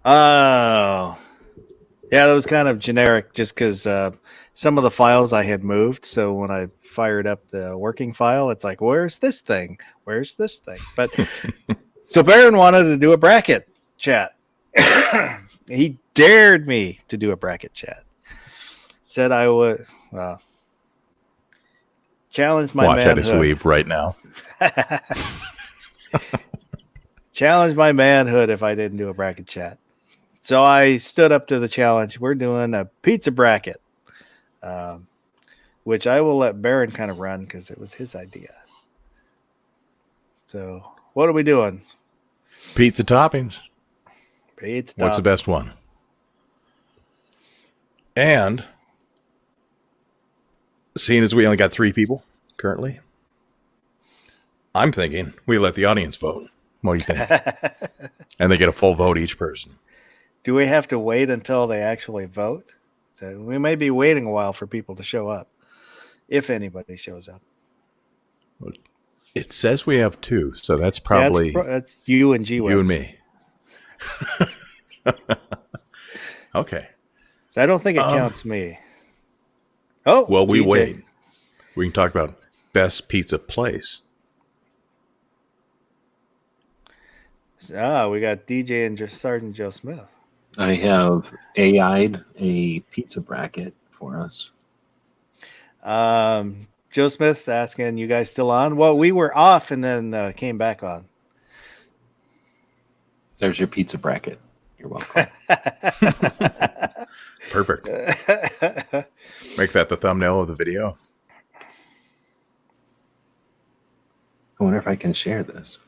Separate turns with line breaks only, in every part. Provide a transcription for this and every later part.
Oh, yeah, that was kind of generic just because some of the files I had moved. So when I fired up the working file, it's like, where's this thing? Where's this thing? But so Baron wanted to do a bracket chat. He dared me to do a bracket chat. Said I would, well, challenge my
Watch, I just
manhood.
leave right now.
Challenge my manhood if I didn't do a bracket chat. So I stood up to the challenge. We're doing a pizza bracket, which I will let Baron kind of run because it was his idea. So what are we doing?
Pizza toppings.
Pizza
What's the
toppings.
best one? And seeing as we only got 3 people currently, I'm thinking we let the audience vote. What do you think? And they get a full vote each person.
Do we have to wait until they actually vote? So we may be waiting a while for people to show up, if anybody shows up.
It says we have 2, so that's probably
that's you and G.
you and me. Okay.
So I don't think it counts me. Oh,
well, we
DJ.
wait. We can talk about best pizza place.
We got DJ and Sergeant Joe Smith.
I have AI'd a pizza bracket for us.
Joe Smith's asking, you guys still on? Well, we were off and then came back on.
There's your pizza bracket. You're welcome.
Perfect. Make that the thumbnail of the video.
I wonder if I can share this.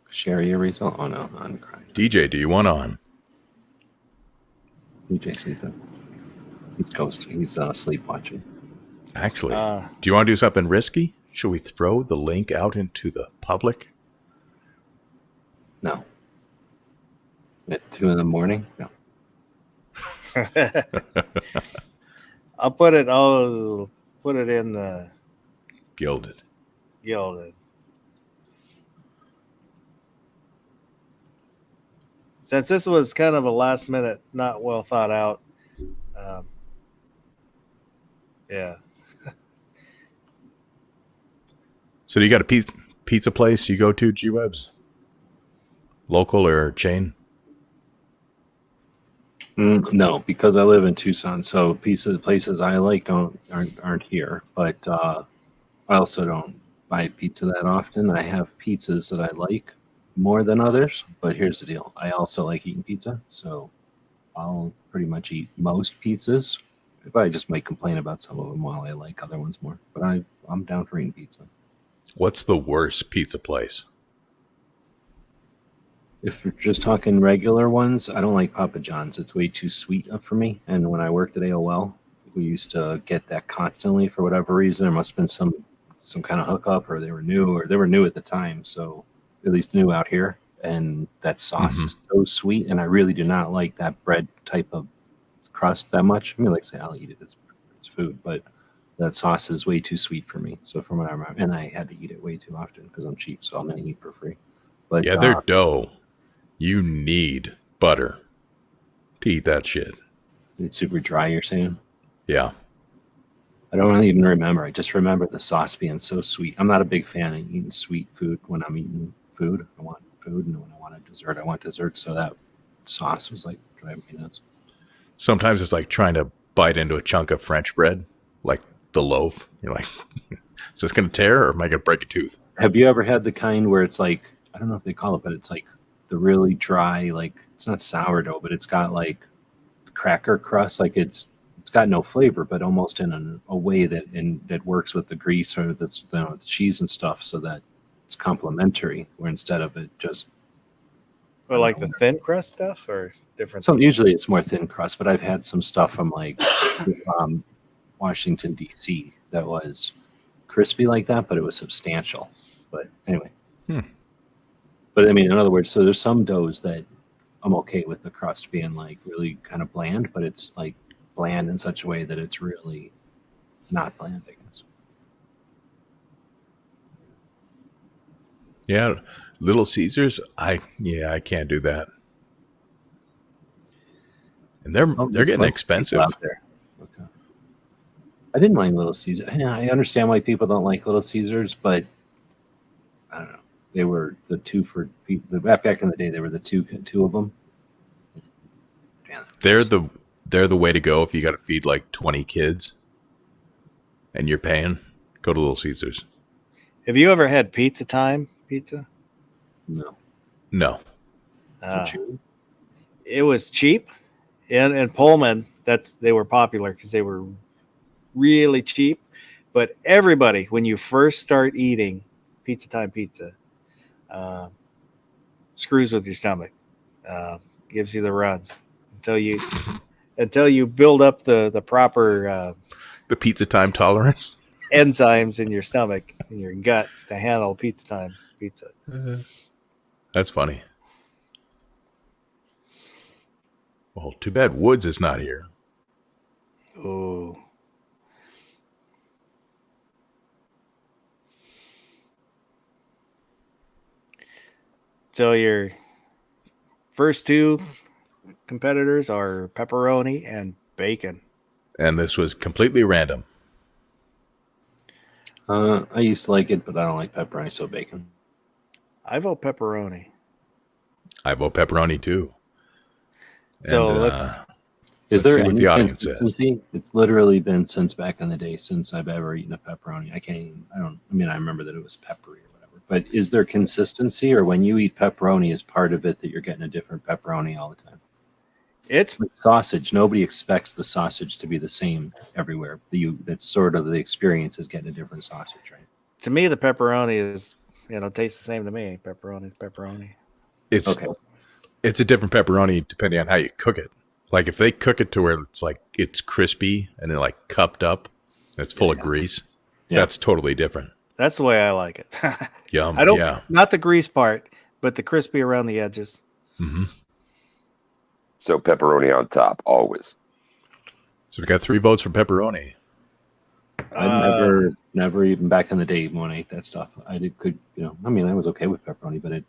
Share your result? Oh no, I'm crying.
DJ, do you want on?
DJ sleeping. He's coasting. He's sleep watching.
Actually, do you want to do something risky? Should we throw the link out into the public?
No. At 2 a.m? No.
I'll put it in the
Gilded.
Since this was kind of a last minute, not well thought out. Yeah.
So do you got a pizza place you go to, G-Webs? Local or chain?
No, because I live in Tucson, so pizza places I like aren't here. But I also don't buy pizza that often. I have pizzas that I like more than others, but here's the deal. I also like eating pizza, so I'll pretty much eat most pizzas. If I just might complain about some of them while I like other ones more. But I'm down for eating pizza.
What's the worst pizza place?
If you're just talking regular ones, I don't like Papa John's. It's way too sweet for me. And when I worked at AOL, we used to get that constantly for whatever reason. There must have been some kind of hookup, or they were new at the time. So at least new out here. And that sauce is so sweet. And I really do not like that bread type of crust that much. I mean, like I say, I'll eat it. It's food, but that sauce is way too sweet for me. So from what I remember, and I had to eat it way too often because I'm cheap. So I'm going to eat for free. But
yeah, their dough. You need butter to eat that shit.
It's super dry, you're saying?
Yeah.
I don't even remember. I just remember the sauce being so sweet. I'm not a big fan of eating sweet food when I'm eating food. I want food, and when I want a dessert, I want dessert. So that sauce was like driving me nuts.
Sometimes it's like trying to bite into a chunk of French bread, like the loaf. You're like, is this going to tear, or am I going to break a tooth?
Have you ever had the kind where it's like, I don't know if they call it, but it's like the really dry, like it's not sourdough, but it's got like cracker crust, like it's got no flavor, but almost in a way that works with the grease or that's the cheese and stuff, so that it's complementary. Where instead of it just,
or like the thin crust stuff, or different.
So usually it's more thin crust, but I've had some stuff from like Washington D.C. that was crispy like that, but it was substantial. But anyway. But I mean, in other words, so there's some doughs that I'm okay with the crust being like really kind of bland, but it's like bland in such a way that it's really not bland, I guess.
Yeah, Little Caesars. I can't do that. And they're
There's a
getting
bunch of people
expensive.
out there. Okay. I didn't like Little Caesars. Yeah, I understand why people don't like Little Caesars, but I don't know. They were the two for people. Back in the day, they were the two of them. Damn,
They're the way to go if you got to feed like 20 kids and you're paying. Go to Little Caesars.
Have you ever had Pizza Time pizza?
no.
No.
It was cheap, in Pullman. They were popular because they were really cheap. But everybody, when you first start eating Pizza Time pizza, screws with your stomach, gives you the runs until you build up the proper
The Pizza Time tolerance.
enzymes in your stomach in your gut to handle Pizza Time pizza.
That's funny. Well, too bad Woods is not here.
Ooh. So your first two competitors are pepperoni and bacon.
And this was completely random.
I used to like it, but I don't like pepperoni, so bacon.
I vote pepperoni.
I vote pepperoni too.
So
And,
let's
Is
let's
there
see what
any
the audience says.
consistency? It's literally been since back in the day since I've ever eaten a pepperoni. I remember that it was peppery or whatever. But is there consistency, or when you eat pepperoni, is part of it that you're getting a different pepperoni all the time?
it's
Like sausage. Nobody expects the sausage to be the same everywhere. That's sort of the experience is getting a different sausage, right?
to me the pepperoni is tastes the same to me. Pepperoni is pepperoni.
It's
Okay.
it's a different pepperoni depending on how you cook it. Like if they cook it to where it's like it's crispy and then like cupped up and it's full of grease, that's totally different.
That's the way I like it.
Yum.
I don't
Yeah.
not the grease part, but the crispy around the edges.
Mm-hmm.
So pepperoni on top, always.
So we got 3 votes for pepperoni.
I never even back in the day when I ate that stuff. I was okay with pepperoni, but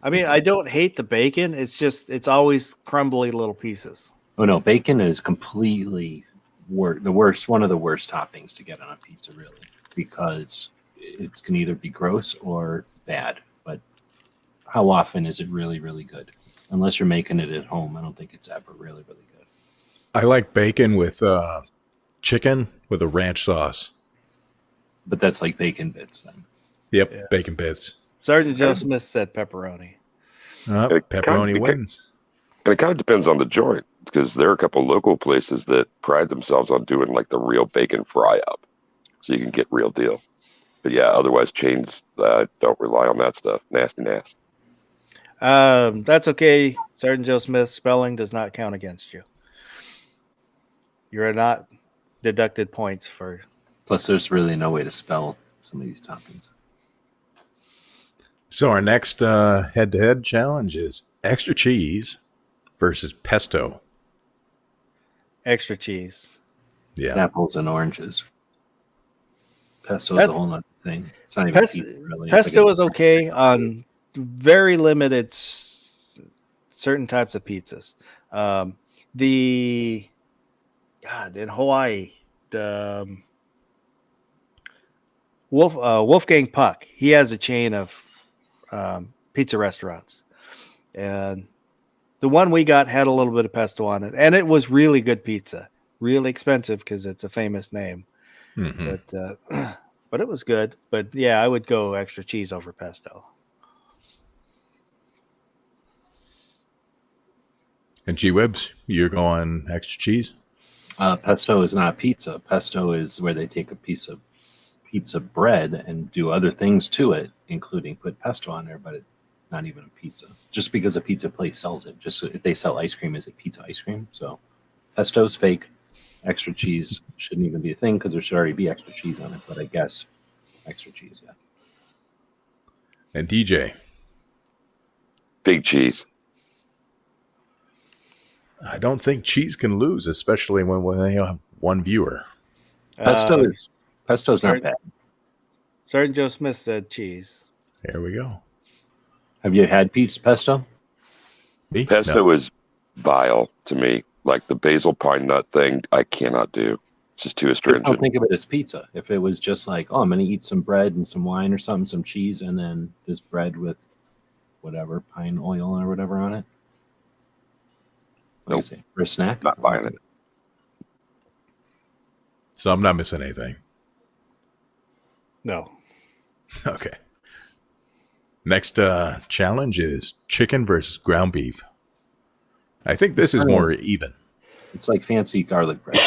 I don't hate the bacon. It's always crumbly little pieces.
Oh no, bacon is completely the worst. One of the worst toppings to get on a pizza, really, because it can either be gross or bad. But how often is it really, really good? Unless you're making it at home, I don't think it's ever really, really good.
I like bacon with chicken with a ranch sauce.
But that's like bacon bits then.
Yep,
Yes.
bacon bits.
Sergeant Joe Smith said pepperoni.
Pepperoni wins.
And it kind of depends on the joint, because there are a couple local places that pride themselves on doing like the real bacon fry up, so you can get real deal. But yeah, otherwise chains don't rely on that stuff. Nasty.
That's okay. Sergeant Joe Smith, spelling does not count against you. You're not deducted points for.
Plus, there's really no way to spell some of these toppings.
So our next head-to-head challenge is extra cheese versus pesto.
Extra cheese.
Yeah.
Apples and oranges. Pesto is a whole nother thing. It's not even pizza, really.
Pesto is okay on very limited certain types of pizzas. In Hawaii, the Wolfgang Puck, he has a chain of pizza restaurants, and the one we got had a little bit of pesto on it, and it was really good pizza. Really expensive because it's a famous name, but it was good. But yeah, I would go extra cheese over pesto.
And G-Webs, you're going extra cheese?
Pesto is not pizza. Pesto is where they take a piece of pizza bread and do other things to it, including put pesto on there, but it's not even a pizza. Just because a pizza place sells it. Just if they sell ice cream, is it pizza ice cream? So pesto's fake. Extra cheese shouldn't even be a thing because there should already be extra cheese on it. But I guess extra cheese, yeah.
And DJ?
Big cheese.
I don't think cheese can lose, especially when they have one viewer.
Pesto's not bad.
Sergeant Joe Smith said cheese.
There we go.
Have you had pizza pesto?
Me?
Pesto
No.
is vile to me. Like the basil pine nut thing, I cannot do. It's just too
Just don't
astringent.
think of it as pizza. If it was just like, oh, I'm going to eat some bread and some wine or something, some cheese, and then this bread with whatever, pine oil or whatever on it. What do you
Nope.
say? For a snack?
Not buying it.
So I'm not missing anything.
No.
Okay. Next challenge is chicken versus ground beef. I think this is more even.
It's like fancy garlic bread.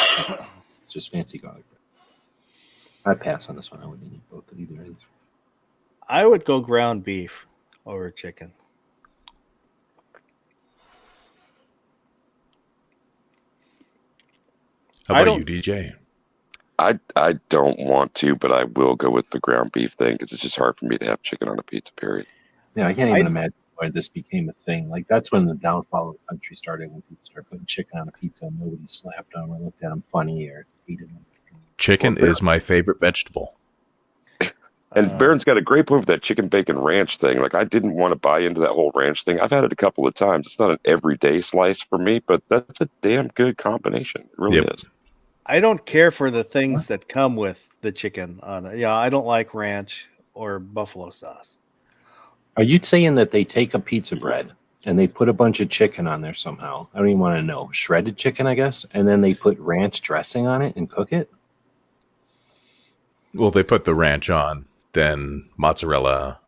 It's just fancy garlic bread. I pass on this one. I wouldn't eat both of either.
I would go ground beef over chicken.
How
I
about
don't-
you, DJ?
I don't want to, but I will go with the ground beef thing because it's just hard for me to have chicken on a pizza. Period.
Yeah, I can't even imagine why this became a thing. Like that's when the downfall of the country started, when people started putting chicken on a pizza and nobody slapped them or looked at them funny or hated them.
Chicken is my favorite vegetable.
And Baron's got a great point with that chicken bacon ranch thing. Like I didn't want to buy into that whole ranch thing. I've had it a couple of times. It's not an everyday slice for me, but that's a damn good combination. It really
Yep.
is.
I don't care for the things that come with the chicken on it. Yeah, I don't like ranch or buffalo sauce.
Are you saying that they take a pizza bread and they put a bunch of chicken on there somehow? I don't even want to know. Shredded chicken, I guess, and then they put ranch dressing on it and cook it?
Well, they put the ranch on, then mozzarella.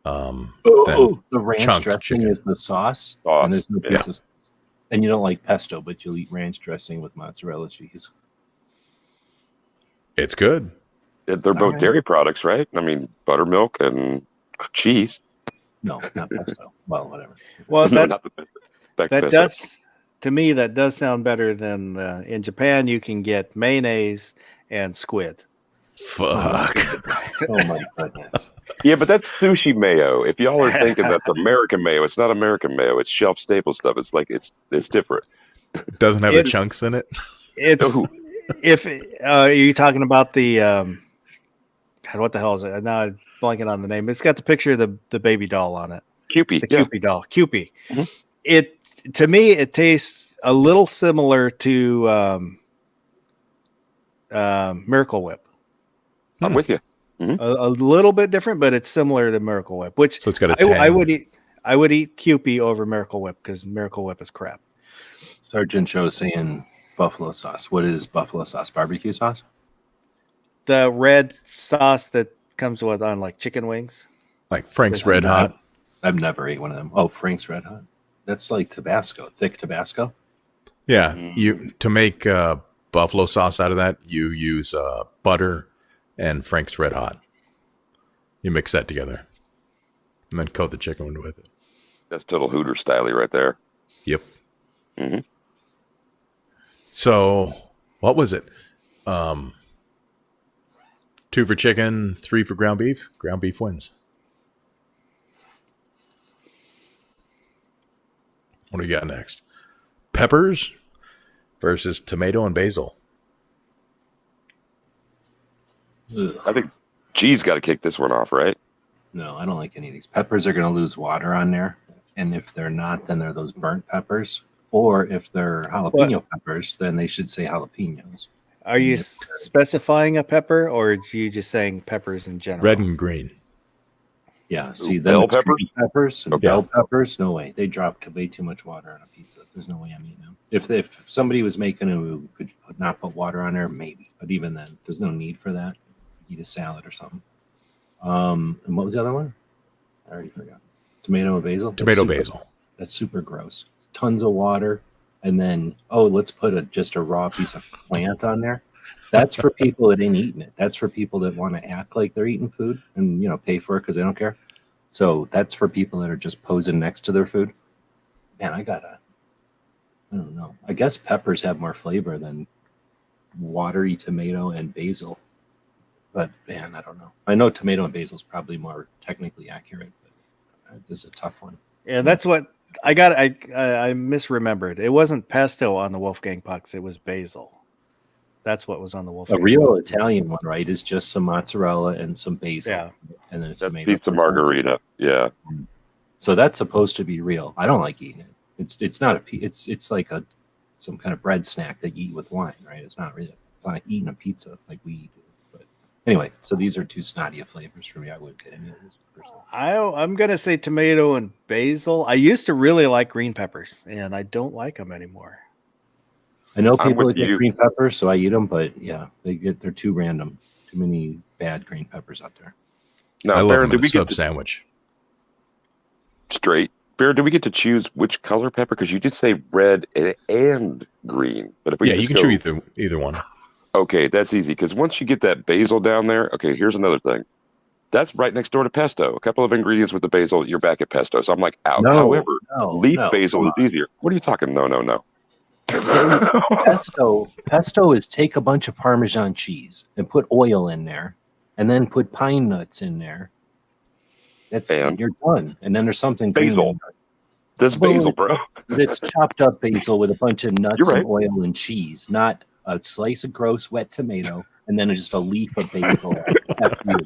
Then
The ranch
chunked
dressing
chicken.
is the sauce.
Sauce,
And there's no
yeah.
pizza sauce. And you don't like pesto, but you'll eat ranch dressing with mozzarella cheese.
It's good.
They're both
Alright.
dairy products, right? I mean, buttermilk and cheese.
No, not pesto. Well, whatever.
Well,
No,
that
not the back to
that
pesto.
does, to me, that does sound better than in Japan. You can get mayonnaise and squid.
Fuck.
Oh my goodness.
Yeah, but that's sushi mayo. If y'all are thinking that's American mayo, it's not American mayo. It's shelf staple stuff. It's like it's different.
Doesn't have the
It's-
chunks in it.
It's
Ooh.
if you're talking about the God, what the hell is it? Now I'm blanking on the name. It's got the picture of the baby doll on it.
Kewpie.
The
Yeah.
Kewpie doll. Kewpie.
Mhm.
It to me it tastes a little similar to Miracle Whip.
I'm with you.
A little bit different, but it's similar to Miracle Whip. Which
So it's got a
I
tang.
would eat. I would eat Kewpie over Miracle Whip because Miracle Whip is crap.
Sergeant Joe saying buffalo sauce. What is buffalo sauce? Barbecue sauce?
The red sauce that comes with on like chicken wings.
Like Frank's
I've
Red
not-
Hot.
I've never ate one of them. Oh, Frank's Red Hot. That's like Tabasco, thick Tabasco.
Yeah,
Mm.
you to make buffalo sauce out of that, you use butter and Frank's Red Hot. You mix that together, and then coat the chicken with it.
That's total Hooter style right there.
Yep.
Mhm.
So, what was it? 2 for chicken, 3 for ground beef. Ground beef wins. What do you got next? Peppers versus tomato and basil.
Ugh.
I think G's got to kick this one off, right?
No, I don't like any of these. Peppers are going to lose water on there. And if they're not, then they're those burnt peppers. Or if they're jalapeno peppers, then they should say jalapenos.
Are you
Yep.
specifying a pepper, or are you just saying peppers in general?
Red and green.
Yeah, see,
bell
them
peppers?
green peppers and
Okay.
bell peppers, no way. They drop way too much water on a pizza. There's no way I'm eating them. If somebody was making it who could not put water on there, maybe. But even then, there's no need for that. Eat a salad or something. And what was the other one? I already forgot. Tomato and basil.
Tomato
That's super-
basil.
That's super gross. Tons of water, and then let's put just a raw piece of plant on there. That's for people that ain't eating it. That's for people that want to act like they're eating food and pay for it because they don't care. So that's for people that are just posing next to their food. Man, I don't know. I guess peppers have more flavor than watery tomato and basil. But man, I don't know. I know tomato and basil is probably more technically accurate, but this is a tough one.
And that's what I got. I misremembered. It wasn't pesto on the Wolfgang Pucks. It was basil. That's what was on the wolf.
A real Italian one, right, is just some mozzarella and some basil.
Yeah.
And then a
That's
tomato.
pizza margarita. Yeah.
So that's supposed to be real. I don't like eating it. It's not it's like some kind of bread snack that you eat with wine, right? It's not really. It's not like eating a pizza like we eat. But anyway, so these are too snotty of flavors for me. I wouldn't get any of those personally.
I'm gonna say tomato and basil. I used to really like green peppers, and I don't like them anymore.
I know
I'm
people
with
that get
you.
green peppers, so I eat them. But yeah, they're too random. Too many bad green peppers out there.
Now,
I love
Baron,
them
did
in
we
a
get
sub
to,
sandwich.
Baron, did we get to choose which color pepper? Because you did say red and green. But if we
Yeah, you
just
can
go,
choose either one.
okay, that's easy. Because once you get that basil down there, okay, here's another thing. That's right next door to pesto. A couple of ingredients with the basil, you're back at pesto. So I'm like, out.
No,
However,
no,
leaf
no,
basil
come
is easier. What are you talking? No.
Pesto is take a bunch of Parmesan cheese and put oil in there, and then put pine nuts in there. And you're done. And then there's something green
Basil.
in there.
This
Well,
basil, bro.
But it's chopped up basil with a bunch of nuts
You're right.
and oil and cheese, not a slice of gross wet tomato and then just a leaf of basil. After you.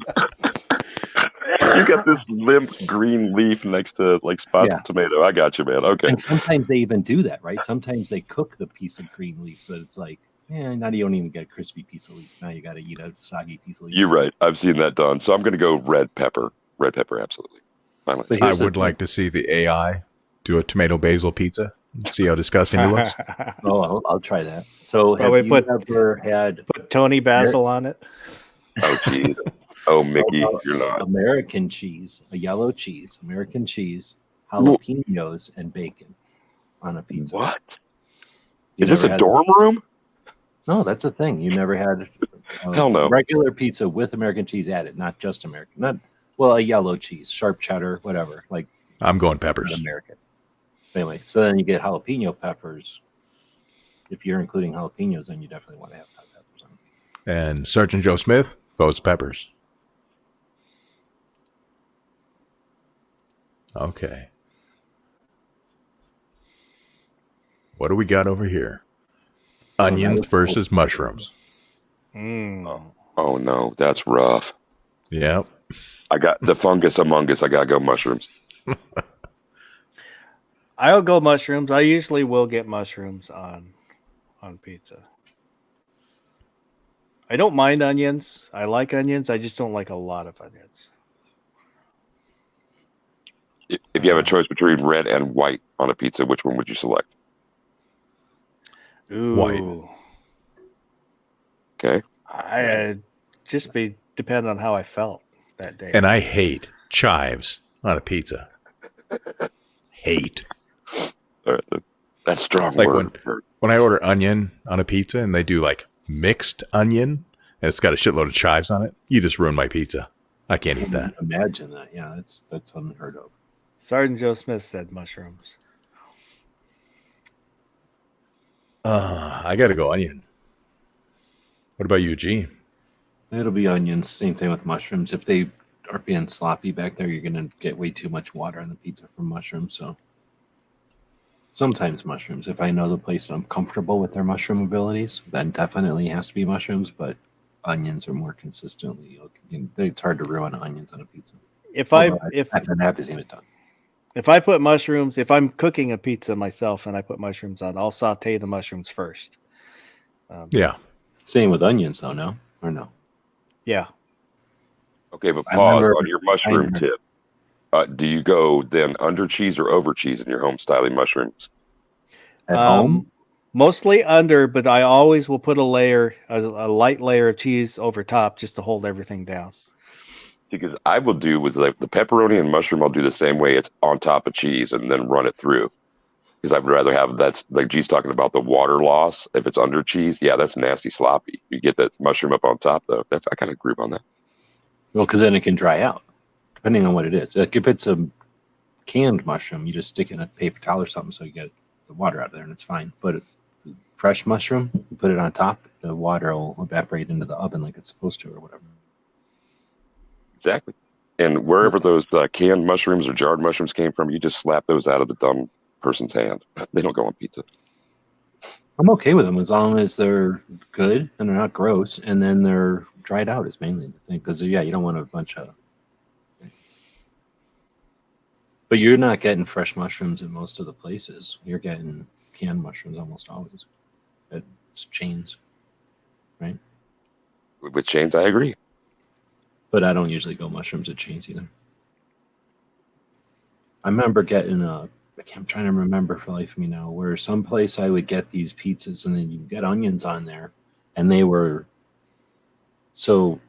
You got this limp green leaf next to like spots of tomato. I got you, man. Okay.
And sometimes they even do that, right? Sometimes they cook the piece of green leaf so it's like, now you don't even get a crispy piece of leaf. Now you got to eat a soggy piece of leaf.
You're right. I've seen that done. So I'm going to go red pepper. Red pepper, absolutely. Finally.
I would like to see the AI do a tomato basil pizza and see how disgusting it looks.
Oh, I'll try that. So
Probably
have you ever had
put Tony Basil on it?
Oh, geez. Oh, Mickey, you're not.
American cheese, a yellow cheese, American cheese, jalapenos, and bacon on a pizza?
What? Is this a dorm room?
No, that's a thing. You never had
Hell no.
regular pizza with American cheese added, not just American. A yellow cheese, sharp cheddar, whatever. Like
I'm going peppers.
American. Anyway, so then you get jalapeno peppers. If you're including jalapenos, then you definitely want to have hot peppers on it.
And Sergeant Joe Smith votes peppers. Okay. What do we got over here? Onions versus mushrooms.
Oh, no. That's rough.
Yep.
I got the fungus among us. I got to go mushrooms.
I'll go mushrooms. I usually will get mushrooms on pizza. I don't mind onions. I like onions. I just don't like a lot of onions.
If you have a choice between red and white on a pizza, which one would you select?
Ooh.
White.
Okay.
I just depend on how I felt that day.
And I hate chives on a pizza. Hate.
All right, that's strong
Like
word.
when I order onion on a pizza and they do like mixed onion and it's got a shitload of chives on it, you just ruin my pizza. I can't eat that.
Imagine that. Yeah, that's unheard of.
Sergeant Joe Smith said mushrooms.
I got to go onion. What about you, G?
It'll be onions. Same thing with mushrooms. If they are being sloppy back there, you're going to get way too much water on the pizza from mushrooms. So sometimes mushrooms. If I know the place and I'm comfortable with their mushroom abilities, then definitely has to be mushrooms. But onions are more consistently. It's hard to ruin onions on a pizza.
If I
have to see it done.
If I put mushrooms, if I'm cooking a pizza myself and I put mushrooms on, I'll saute the mushrooms first.
Yeah.
Same with onions, though, no? Or no?
Yeah.
Okay, but pause on your mushroom tip. Do you go then under cheese or over cheese in your home styling mushrooms?
At home?
Mostly under, but I always will put a light layer of cheese over top just to hold everything down.
Because I will do with like the pepperoni and mushroom, I'll do the same way. It's on top of cheese and then run it through. Because I would rather have that's like G's talking about the water loss. If it's under cheese, yeah, that's nasty sloppy. You get that mushroom up on top though. I kind of agree on that.
Well, because then it can dry out, depending on what it is. Like if it's a canned mushroom, you just stick it in a paper towel or something so you get the water out of there and it's fine. But fresh mushroom, you put it on top, the water will evaporate into the oven like it's supposed to or whatever.
Exactly. And wherever those canned mushrooms or jarred mushrooms came from, you just slap those out of the dumb person's hand. They don't go on pizza.
I'm okay with them as long as they're good and they're not gross, and then they're dried out is mainly the thing. Because you don't want a bunch of. But you're not getting fresh mushrooms in most of the places. You're getting canned mushrooms almost always at chains, right?
With chains, I agree.
But I don't usually go mushrooms at chains either. I remember getting I'm trying to remember for life of me now, where someplace I would get these pizzas and then you get onions on there, and they were so.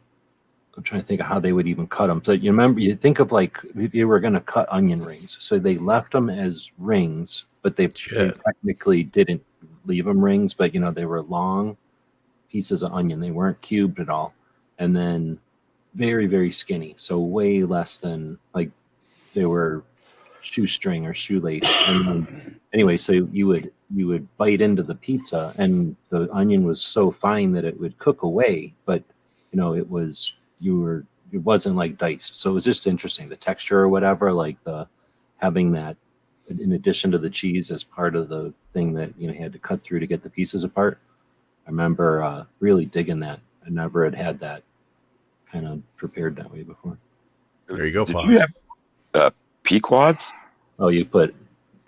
I'm trying to think of how they would even cut them. So you think of like if you were going to cut onion rings. So they left them as rings, but they technically didn't leave them rings, but they were long pieces of onion. They weren't cubed at all. And then very, very skinny. So way less than like they were shoestring or shoelace. And then, anyway, so you would bite into the pizza and the onion was so fine that it would cook away, but it wasn't like diced. So it was just interesting, the texture or whatever, like having that in addition to the cheese as part of the thing that you had to cut through to get the pieces apart. I remember really digging that. I never had that kind of prepared that way before.
There you go,
Did
Fox.
you have Pequods?
Oh, you put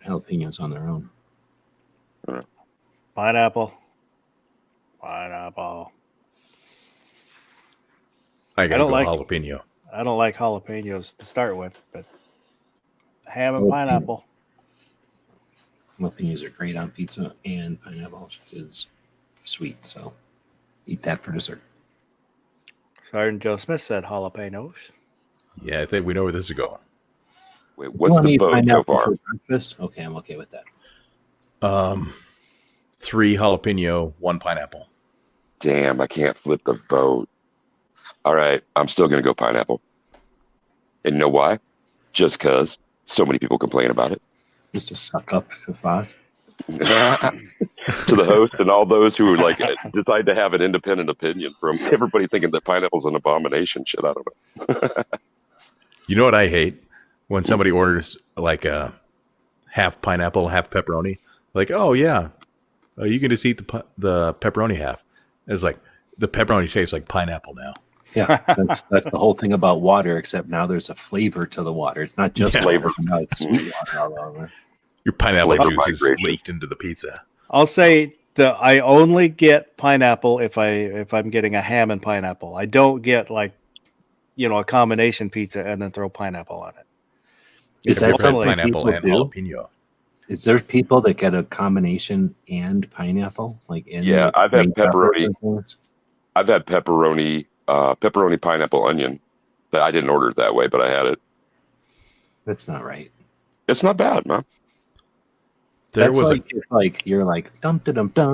jalapenos on their own.
Pineapple.
I gotta
don't
go
like-
jalapeno.
I don't like jalapenos to start with, but ham and pineapple.
Jalapenos are great on pizza, and pineapple is sweet, so eat that for dessert.
Sergeant Joe Smith said jalapenos.
Yeah, I think we know where this is going.
Wait,
You
what's
wanna
the
eat
vote so
pineapple
far?
for breakfast? Okay, I'm okay with that.
3 jalapeno, 1 pineapple.
Damn, I can't flip the vote. All right, I'm still going to go pineapple. And you know why? Just because so many people complain about it.
Just to suck up to Foz.
To the host and all those who decide to have an independent opinion from everybody thinking that pineapple's an abomination. Shit, I don't know.
You know what I hate? When somebody orders like a half pineapple, half pepperoni. Like, oh yeah, you can just eat the pepperoni half. It's like the pepperoni tastes like pineapple now.
Yeah, that's the whole thing about water, except now there's a flavor to the water. It's not just flavor, now it's sweet water all over.
Your pineapple
Flavor
juice is
migration.
leaked into the pizza.
I'll say I only get pineapple if I'm getting a ham and pineapple. I don't get a combination pizza and then throw pineapple on it.
Is
Have you
that
ever had
something
pineapple
people
and
do?
jalapeno?
Is there people that get a combination and pineapple?
Yeah, I've had pepperoni.
Things?
I've had pepperoni pineapple onion. I didn't order it that way, but I had it.
That's not right.
It's not bad, man.
There
That's
was
like you're like dum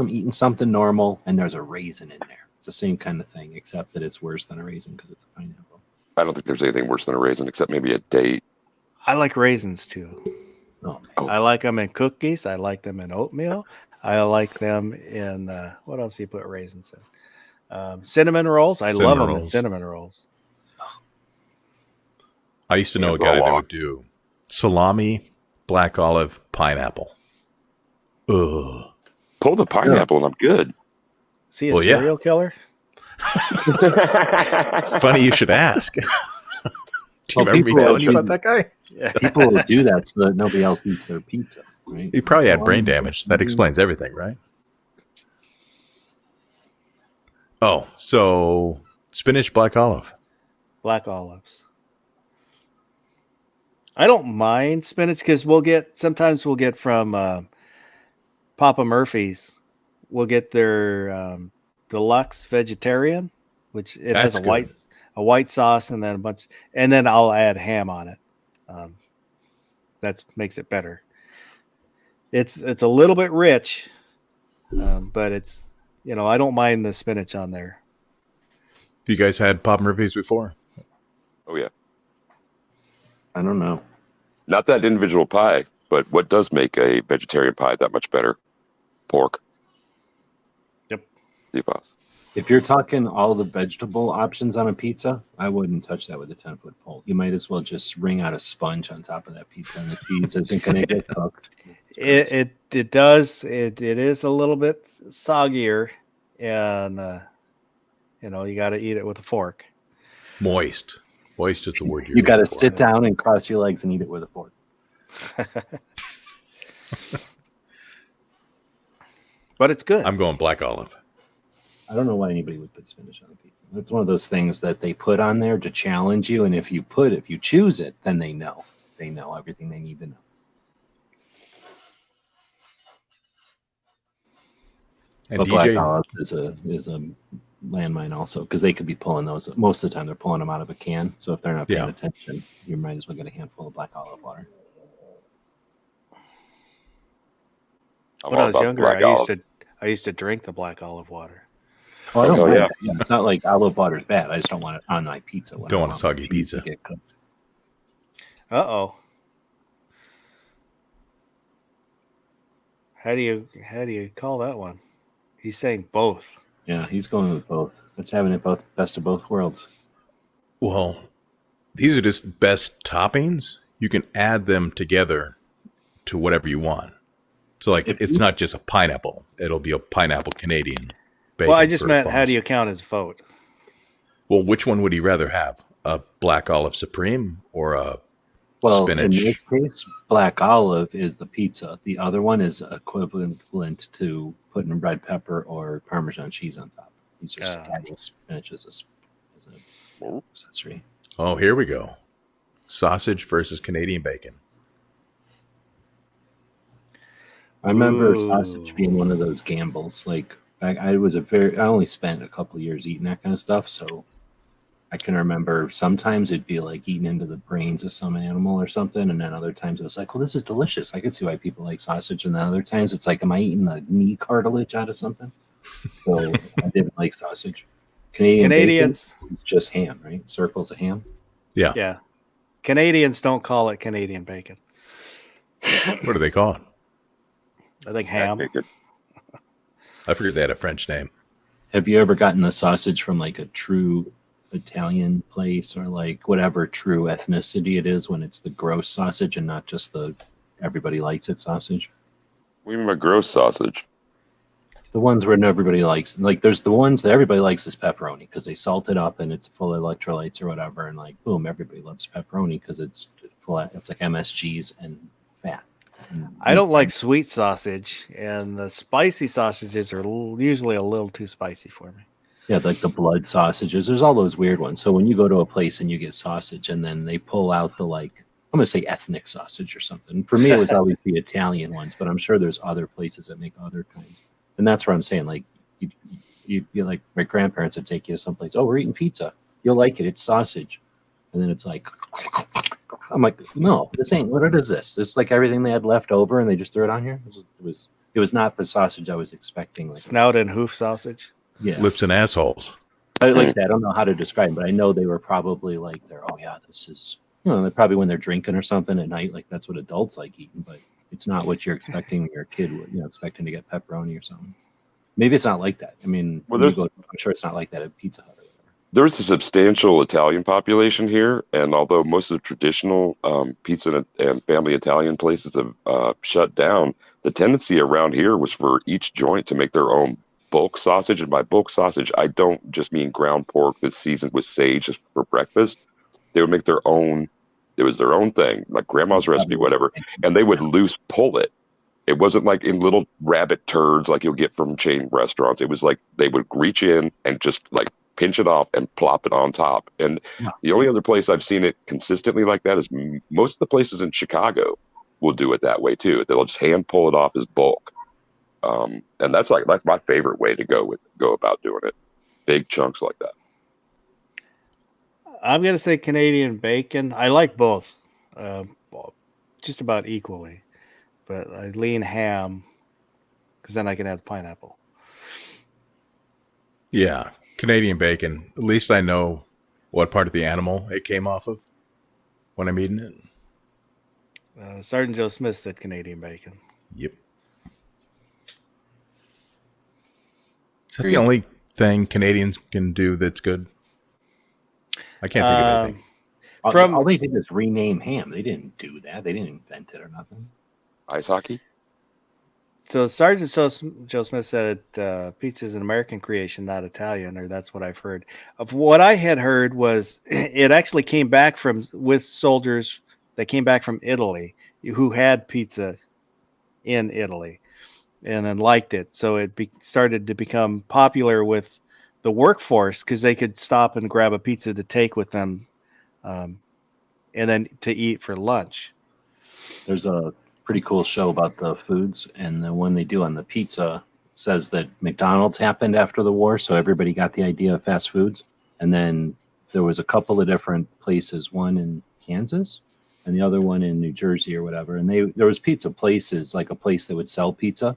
eating something normal, and there's a raisin in there. It's the same kind of thing, except that it's worse than a raisin because it's a pineapple.
I don't think there's anything worse than a raisin except maybe a date.
I like raisins too.
Oh,
Oh.
I like them in cookies. I like them in oatmeal. I like them in what else do you put raisins in? Cinnamon rolls. I love them in
rolls.
cinnamon rolls.
I used to know a
Yeah,
guy
roll
that
on.
would do salami, black olive, pineapple. Ugh.
Pull the pineapple and I'm good.
Is he a
Well, yeah.
serial killer?
Funny you should ask. Do you
Well,
remember me
people
telling you
actually-
about that guy?
Yeah.
people will do that so that nobody else eats their pizza, right?
He probably had brain damage. That explains everything, right? Oh, so spinach, black olive.
Black olives. I don't mind spinach because sometimes we'll get from Papa Murphy's. We'll get their deluxe vegetarian, which it has
That's
a white sauce and then and then I'll add ham on it. That makes it better. It's a little bit rich, but it's I don't mind the spinach on there.
You guys had Pop Murphy's before?
Oh yeah.
I don't know.
Not that individual pie, but what does make a vegetarian pie that much better? Pork.
Yep.
See, boss.
If you're talking all the vegetable options on a pizza, I wouldn't touch that with a 10-foot pole. You might as well just wring out a sponge on top of that pizza, and the cheese isn't going to get cooked.
It it does. It is a little bit soggier, and you got to eat it with a fork.
Moist. Moist is the word you're
You got to
looking for.
sit down and cross your legs and eat it with a fork.
But it's good.
I'm going black olive.
I don't know why anybody would put spinach on a pizza. It's one of those things that they put on there to challenge you, and if you choose it, then they know everything they need to know.
And
But black
DJ,
olive is a landmine also, because they could be pulling those most of the time. They're pulling them out of a can, so if they're not paying attention, you might as well get a handful of black olive water.
When I was younger, I used to drink the black olive water.
Oh, I don't mind that. Yeah, it's not like olive water is bad. I just don't want it on my pizza.
Don't want a soggy pizza.
Get cooked.
Uh-oh. How do you call that one? He's saying both.
Yeah, he's going with both. It's having it both, best of both worlds.
well, these are just the best toppings. You can add them together to whatever you want. So, like, it's not just a pineapple. It'll be a pineapple Canadian bacon.
Well, I just meant, how do you count his vote?
Well, which one would he rather have? A black olive supreme or a spinach?
In this case, black olive is the pizza. The other one is equivalent to putting red pepper or Parmesan cheese on top. He's just adding spinach as an accessory.
Oh, here we go. Sausage versus Canadian bacon.
I remember sausage being one of those gambles. Like I only spent a couple of years eating that kind of stuff, so I can remember sometimes it'd be like eating into the brains of some animal or something, and then other times it was like, well, this is delicious. I could see why people like sausage, and then other times it's like, am I eating the knee cartilage out of something? So I didn't like sausage.
Canadians,
bacon is just ham, right? Circles of ham.
Yeah.
Yeah. Canadians don't call it Canadian bacon.
What do they call it?
I think ham.
I figured they had a French name.
Have you ever gotten a sausage from like a true Italian place or like whatever true ethnicity it is when it's the gross sausage and not just the everybody likes it sausage?
We mean a gross sausage.
The ones where everybody likes, like there's the ones that everybody likes is pepperoni because they salt it up and it's full of electrolytes or whatever, and like boom, everybody loves pepperoni because it's like MSGs and fat.
I don't like sweet sausage, and the spicy sausages are usually a little too spicy for me.
Yeah, like the blood sausages. There's all those weird ones. So when you go to a place and you get sausage and then they pull out the I'm going to say ethnic sausage or something. For me, it was always the Italian ones, but I'm sure there's other places that make other kinds. And that's where I'm saying, like, you like my grandparents would take you to someplace. Oh, we're eating pizza. You'll like it. It's sausage. And then it's like, I'm like, no, this ain't. What is this? It's like everything they had left over, and they just threw it on here. It was not the sausage I was expecting. Like
snout and hoof sausage.
Yeah,
Lips and assholes.
Like I said, I don't know how to describe it, but I know they were probably like, this is, probably when they're drinking or something at night, like that's what adults like eating, but it's not what you're expecting when you're a kid, expecting to get pepperoni or something. Maybe it's not like that. I mean, I'm sure it's not like that at Pizza Hut or whatever.
There's a substantial Italian population here, and although most of the traditional pizza and family Italian places have shut down, the tendency around here was for each joint to make their own bulk sausage. And by bulk sausage, I don't just mean ground pork that's seasoned with sage for breakfast. They would make their own. It was their own thing, like grandma's recipe, whatever, and they would loose pull it. It wasn't like in little rabbit turds like you'll get from chain restaurants. It was like they would reach in and just like pinch it off and plop it on top. And the only other place I've seen it consistently like that is most of the places in Chicago will do it that way too. They'll just hand pull it off as bulk. And that's my favorite way to go about doing it. Big chunks like that.
I'm going to say Canadian bacon. I like both, just about equally, but I lean ham because then I can add pineapple.
Yeah, Canadian bacon. At least I know what part of the animal it came off of when I'm eating it.
Sergeant Joe Smith said Canadian bacon.
Yep. Is that the only thing Canadians can do that's good? I can't think of anything.
All they did is rename ham. They didn't do that. They didn't invent it or nothing.
Ice hockey?
Sergeant Joe Smith said pizza is an American creation, not Italian, or that's what I've heard. Of what I had heard was it actually came back with soldiers that came back from Italy who had pizza in Italy and then liked it. So it started to become popular with the workforce because they could stop and grab a pizza to take with them, and then to eat for lunch.
There's a pretty cool show about the foods, and the one they do on the pizza says that McDonald's happened after the war, so everybody got the idea of fast foods. And then there was a couple of different places, one in Kansas and the other one in New Jersey or whatever. And there was pizza places, like a place that would sell pizza,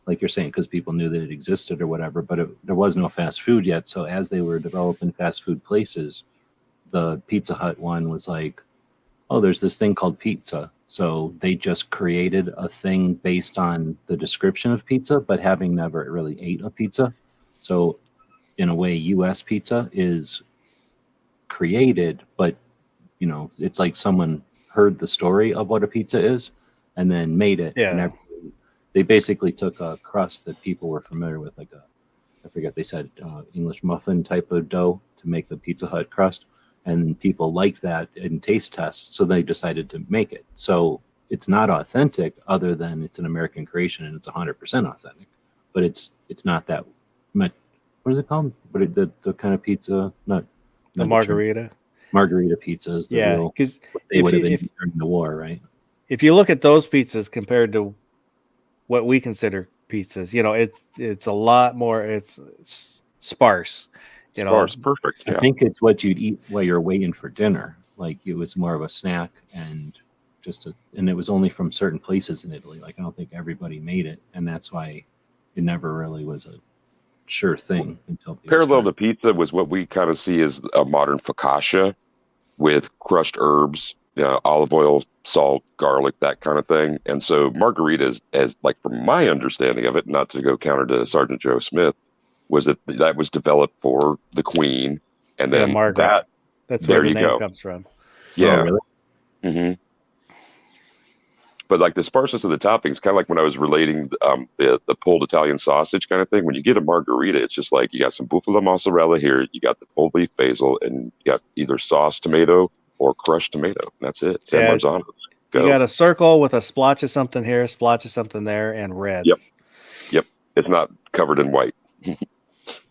like you're saying, because people knew that it existed or whatever, but there was no fast food yet. So as they were developing fast food places, the Pizza Hut one was like, oh, there's this thing called pizza. So they just created a thing based on the description of pizza, but having never really ate a pizza. So in a way, US pizza is created, but it's like someone heard the story of what a pizza is and then made it.
Yeah.
And they basically took a crust that people were familiar with, like I forget, they said English muffin type of dough to make the Pizza Hut crust. And people liked that in taste tests, so they decided to make it. So it's not authentic, other than it's an American creation and it's 100% authentic. But it's not that much. What is it called? But the kind of pizza, not
The margarita.
Margarita pizza is the real.
Because
they would have been during the war, right?
If you look at those pizzas compared to what we consider pizzas, it's a lot more. It's sparse.
Sparse, perfect. Yeah.
I think it's what you'd eat while you're waiting for dinner. Like it was more of a snack and and it was only from certain places in Italy. Like I don't think everybody made it, and that's why it never really was a sure thing until
parallel to pizza was what we kind of see as a modern focaccia with crushed herbs, olive oil, salt, garlic, that kind of thing. And so margaritas, as like from my understanding of it, not to go counter to Sergeant Joe Smith, was that was developed for the Queen, and then
that's where the name comes from.
Yeah.
Oh, really?
Mm-hmm. But like the sparseness of the toppings, kind of like when I was relating the pulled Italian sausage kind of thing. When you get a margarita, it's just like you got some buffalo mozzarella here, you got the full leaf basil, and you got either sauce tomato or crushed tomato. And that's it. San Marzano.
You got a circle with a splotch of something here, splotch of something there, and red.
Yep. It's not covered in white.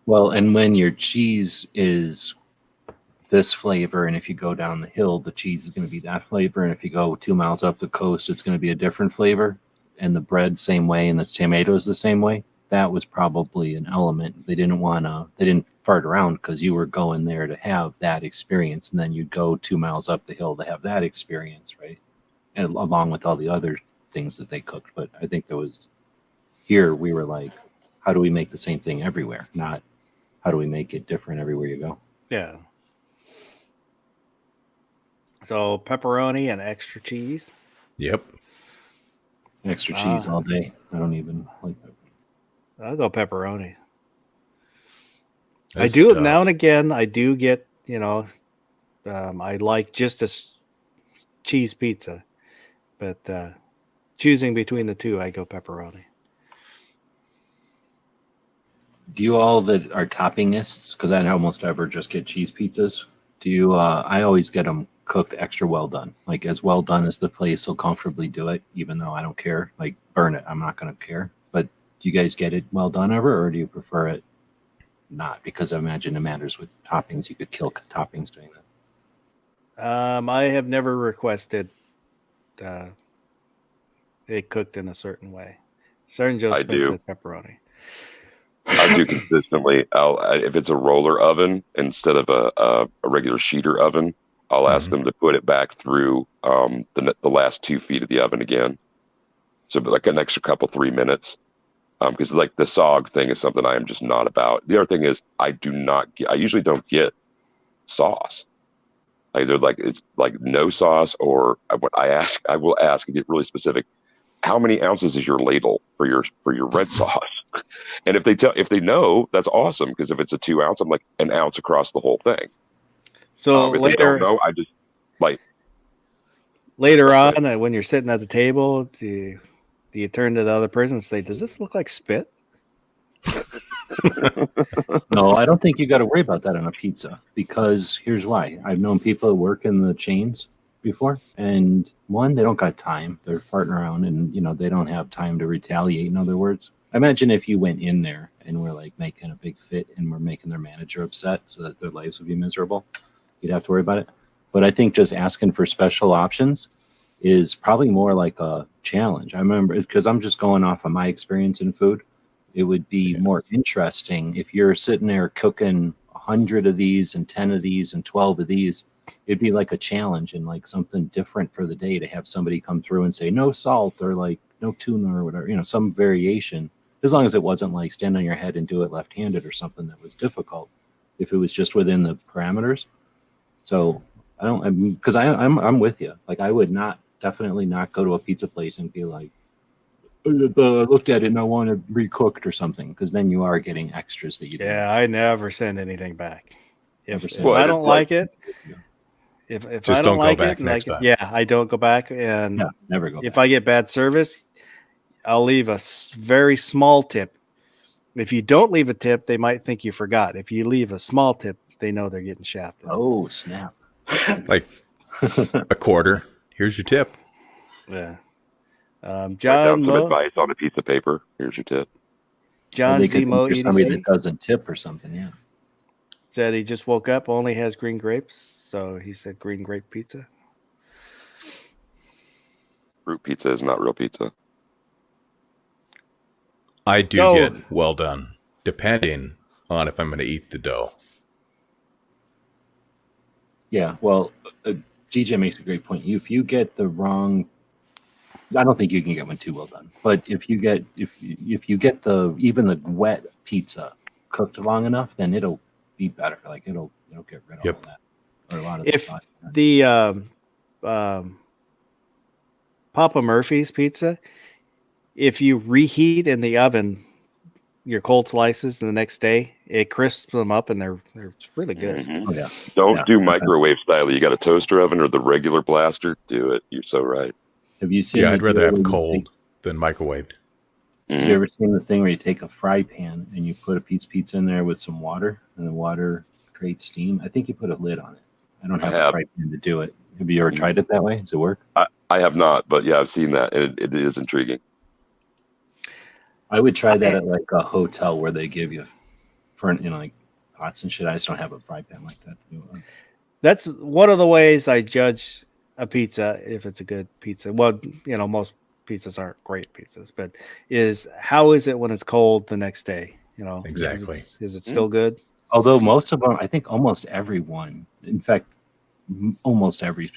Well, and when your cheese is this flavor, and if you go down the hill, the cheese is going to be that flavor, and if you go 2 miles up the coast, it's going to be a different flavor, and the bread same way, and the tomatoes the same way. That was probably an element. They didn't fart around because you were going there to have that experience, and then you'd go 2 miles up the hill to have that experience, right? And along with all the other things that they cooked. But I think here we were like, how do we make the same thing everywhere? Not how do we make it different everywhere you go?
Yeah. So pepperoni and extra cheese.
Yep.
Extra cheese all day. I don't even like that.
I'll go pepperoni.
That's
I do
tough.
now and again. I do get, I like just a cheese pizza, but choosing between the two, I go pepperoni.
Do you all that are toppingists, because I almost ever just get cheese pizzas, do you, I always get them cooked extra well done, like as well done as the place will comfortably do it, even though I don't care, like burn it, I'm not going to care. But do you guys get it well done ever, or do you prefer it not? Because I imagine it matters with toppings. You could kill toppings doing that.
I have never requested it cooked in a certain way. Sergeant Joe Smith said pepperoni.
I do consistently. If it's a roller oven instead of a regular sheeter oven, I'll ask them to put it back through the last 2 feet of the oven again. So like an extra 3 minutes. Because like the SOG thing is something I am just not about. The other thing is I usually don't get sauce. Either like it's like no sauce, or I will ask and get really specific. How many ounces is your ladle for your red sauce? And if they know, that's awesome. Because if it's a 2 ounce, I'm like an ounce across the whole thing.
So
if they don't know, I just like
later on when you're sitting at the table, do Do you turn to the other person and say, "Does this look like spit?"
No, I don't think you got to worry about that on a pizza, because here's why. I've known people that work in the chains before, and one, they don't got time. They're farting around, and they don't have time to retaliate. In other words, imagine if you went in there and were like making a big fit and were making their manager upset so that their lives would be miserable. You'd have to worry about it. But I think just asking for special options is probably more like a challenge. I remember, because I'm just going off of my experience in food. It would be more interesting if you're sitting there cooking 100 of these and 10 of these and 12 of these. It'd be like a challenge and like something different for the day to have somebody come through and say no salt or like no tuna or whatever, some variation, as long as it wasn't like stand on your head and do it left-handed or something that was difficult, if it was just within the parameters. So I'm with you. Like, I would definitely not go to a pizza place and be like, I looked at it and I want it recooked or something, because then you are getting extras that you didn't.
Yeah, I never send anything back. If
Well,
I
it's
don't like it, if
Just
I
don't
don't
go
like
back
it,
next time.
yeah, I don't go back. And
Yeah, never go
if
back.
I get bad service, I'll leave a very small tip. If you don't leave a tip, they might think you forgot. If you leave a small tip, they know they're getting shafted.
Oh, snap.
Like a quarter. Here's your tip.
Yeah.
Write
John
down some
Mo,
advice on a piece of paper. Here's your tip.
John
They could think
Zemo
you're somebody
EDC
that doesn't tip or something. Yeah.
said he just woke up, only has green grapes. So he said green grape pizza.
Fruit pizza is not real pizza.
I do
So-
get well done, depending on if I'm going to eat the dough.
Yeah. Well, GJ makes a great point. If you get the wrong, I don't think you can get one too well done. But if you get even the wet pizza cooked long enough, then it'll be better. Like it'll get rid of
Yep.
all that or a lot of
If
the stuff.
the Papa Murphy's pizza, if you reheat in the oven your cold slices the next day, it crisps them up and they're really good.
Mhm.
Oh yeah.
Don't
Yeah.
do microwave style. You got a toaster oven or the regular blaster? Do it. You're so right.
Have you seen?
Yeah,
the
I'd rather
deal
have
where you
cold than microwaved.
Have you ever seen the thing where you take a fry pan and you put a piece of pizza in there with some water, and the water creates steam? I think you put a lid on it. I don't have
I
a
have.
fry pan to do it. Have you ever tried it that way? Does it work?
I have not, but yeah, I've seen that. And it is intriguing.
I would try that at like a hotel where they give you for like pots and shit. I just don't have a fry pan like that to do it.
That's one of the ways I judge a pizza if it's a good pizza. Well, most pizzas aren't great pizzas, but how is it when it's cold the next day?
Exactly.
Is it still good?
Although most of them, I think almost everyone, in fact, almost every,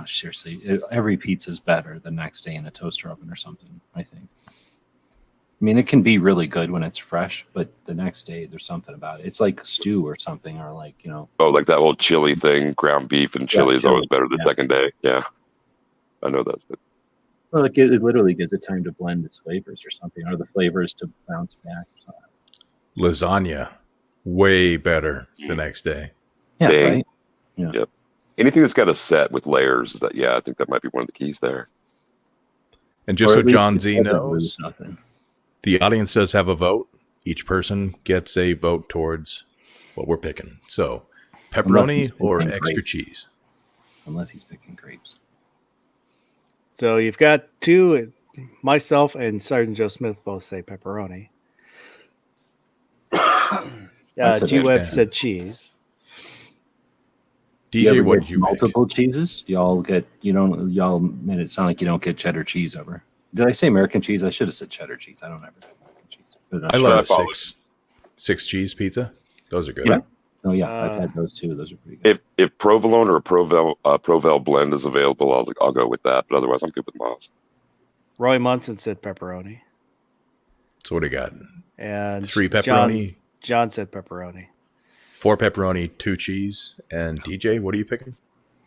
seriously, every pizza is better the next day in a toaster oven or something, I think. I mean, it can be really good when it's fresh, but the next day there's something about it. It's like a stew or something, or like,
Oh, like that whole chili thing, ground beef and chili is always better the second day. Yeah. I know that.
Well, like it literally gives it time to blend its flavors or something, or the flavors to bounce back. Or something.
Lasagna, way better the next day.
Yeah,
Dang.
right? Yeah.
Yep. Anything that's got a set with layers is that, yeah, I think that might be one of the keys there.
And just
Or
so
at least
John
it
Z
doesn't
knows,
lose nothing.
the audience does have a vote. Each person gets a vote towards what we're picking. So, pepperoni or
picking
extra
grapes.
cheese?
Unless he's picking grapes.
So you've got two, myself and Sergeant Joe Smith both say pepperoni.
That's a
G-Web
fan.
said cheese.
Do you
DJ,
ever
what
get
did you make?
multiple cheeses? Do y'all made it sound like you don't get cheddar cheese over. Did I say American cheese? I should have said cheddar cheese. I don't ever get American cheese. But
I love a
follow
six cheese pizza. Those are good.
Yeah. Oh yeah, I've had those too. Those are pretty good.
If provolone or a Provel blend is available, I'll go with that. But otherwise, I'm good with Moss.
Roy Munson said pepperoni.
So what do you got?
And
3 pepperoni,
John said pepperoni.
4 pepperoni, 2 cheese. And DJ, what are you picking?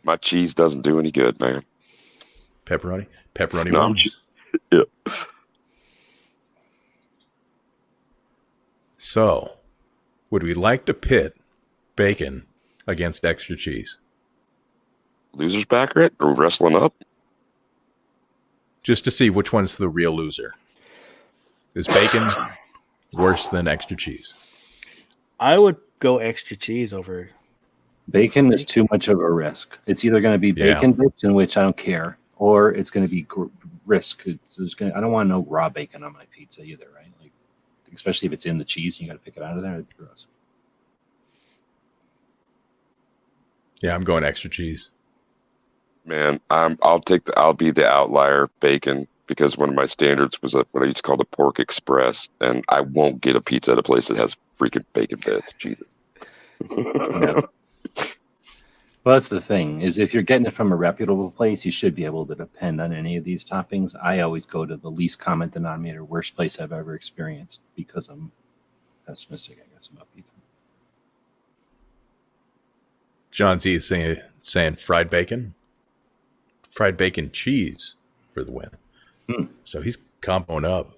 My cheese doesn't do any good, man.
Pepperoni? Pepperoni
No,
wins.
Yeah.
So, would we like to pit bacon against extra cheese?
Losers bracket or wrestling up?
just to see which one's the real loser. Is bacon worse than extra cheese?
I would go extra cheese over.
Bacon is too much of a risk. It's either going to be
Yeah.
bacon bits, in which I don't care, or it's going to be risk. I don't want no raw bacon on my pizza either, right? Like, especially if it's in the cheese and you got to pick it out of there. It'd be gross.
Yeah, I'm going extra cheese.
Man, I'll be the outlier, bacon, because one of my standards was what I used to call the pork express, and I won't get a pizza at a place that has freaking bacon bits. Jesus.
Yeah. Well, that's the thing, is if you're getting it from a reputable place, you should be able to depend on any of these toppings. I always go to the least common denominator, worst place I've ever experienced, because I'm pessimistic, I guess, about pizza.
John Z is saying fried bacon cheese for the win. So he's comboing up.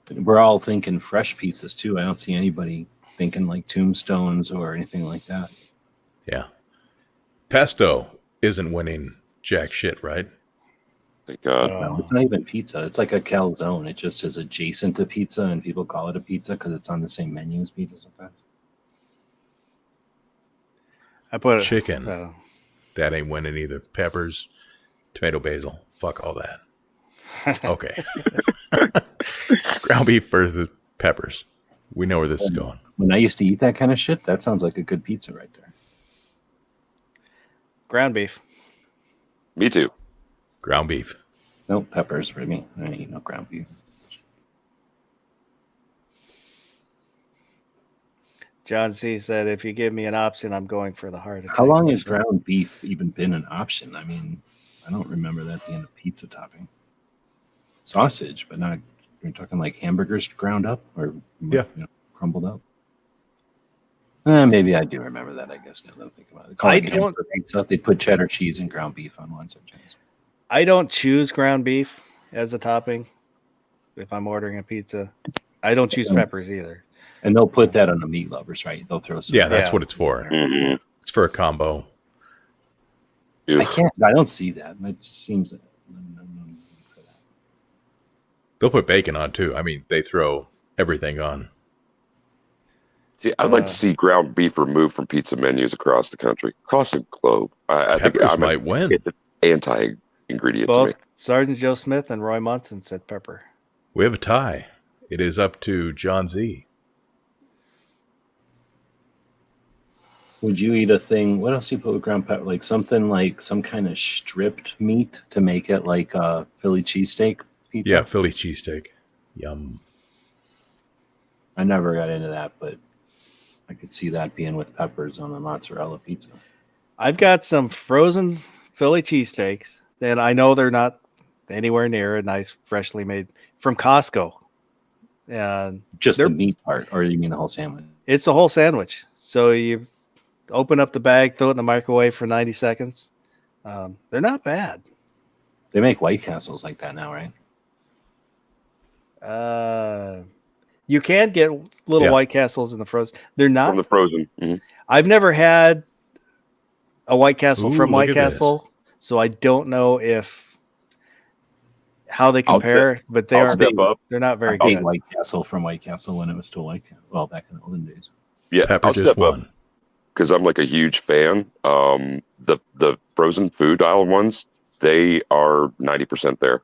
We're all thinking fresh pizzas too. I don't see anybody thinking like tombstones or anything like that.
Yeah. Pesto isn't winning jack shit, right?
Thank God.
No, it's not even pizza. It's like a calzone. It just is adjacent to pizza, and people call it a pizza because it's on the same menu as pizza sometimes.
I put
Chicken.
Oh.
That ain't winning either. Peppers, tomato, basil. Fuck all that. Okay. Ground beef versus peppers. We know where this is going.
When I used to eat that kind of shit, that sounds like a good pizza right there.
Ground beef.
Me too.
Ground beef.
No peppers for me. I ain't eat no ground beef.
John C said, if you give me an option, I'm going for the heart attack.
How long has
special.
ground beef even been an option? I mean, I don't remember that being a pizza topping. Sausage, but not. You're talking like hamburgers ground up or crumbled up. Maybe I do remember that. I guess now that I'm thinking about it. Call it hamburger pizza. They put cheddar cheese and ground beef on one sometimes.
I don't choose ground beef as a topping if I'm ordering a pizza. I don't choose peppers either.
And they'll put that on the meat lovers, right? They'll throw some.
Yeah, that's what it's for.
Mm-hmm.
It's for a combo.
I don't see that. It just seems.
They'll put bacon on too. I mean, they throw everything on.
See, I'd like to see ground beef removed from pizza menus across the country, across the globe. I think
Peppers might win.
It's an anti-ingredient to
Both
me.
Sergeant Joe Smith and Roy Munson said pepper.
We have a tie. It is up to John Z.
Would you eat a thing? What else do you put with ground pepper? Like something like some kind of stripped meat to make it like a Philly cheesesteak pizza?
Yeah, Philly cheesesteak. Yum.
I never got into that, but I could see that being with peppers on a mozzarella pizza.
I've got some frozen Philly cheesesteaks that I know they're not anywhere near a nice, freshly made from Costco. And
just the meat part, or you mean the whole sandwich?
It's a whole sandwich. So you open up the bag, throw it in the microwave for 90 seconds. They're not bad.
They make White Castles like that now, right?
You can get little White Castles in the frozen. They're not
from the frozen. Mm-hmm.
I've never had a White Castle from White Castle, so I don't know how they compare. But they're not very good.
White Castle from White Castle when it was still White Castle. Well, back in the olden days.
Yeah,
Pepper just won
because I'm like a huge fan. The frozen food aisle ones, they are 90% there.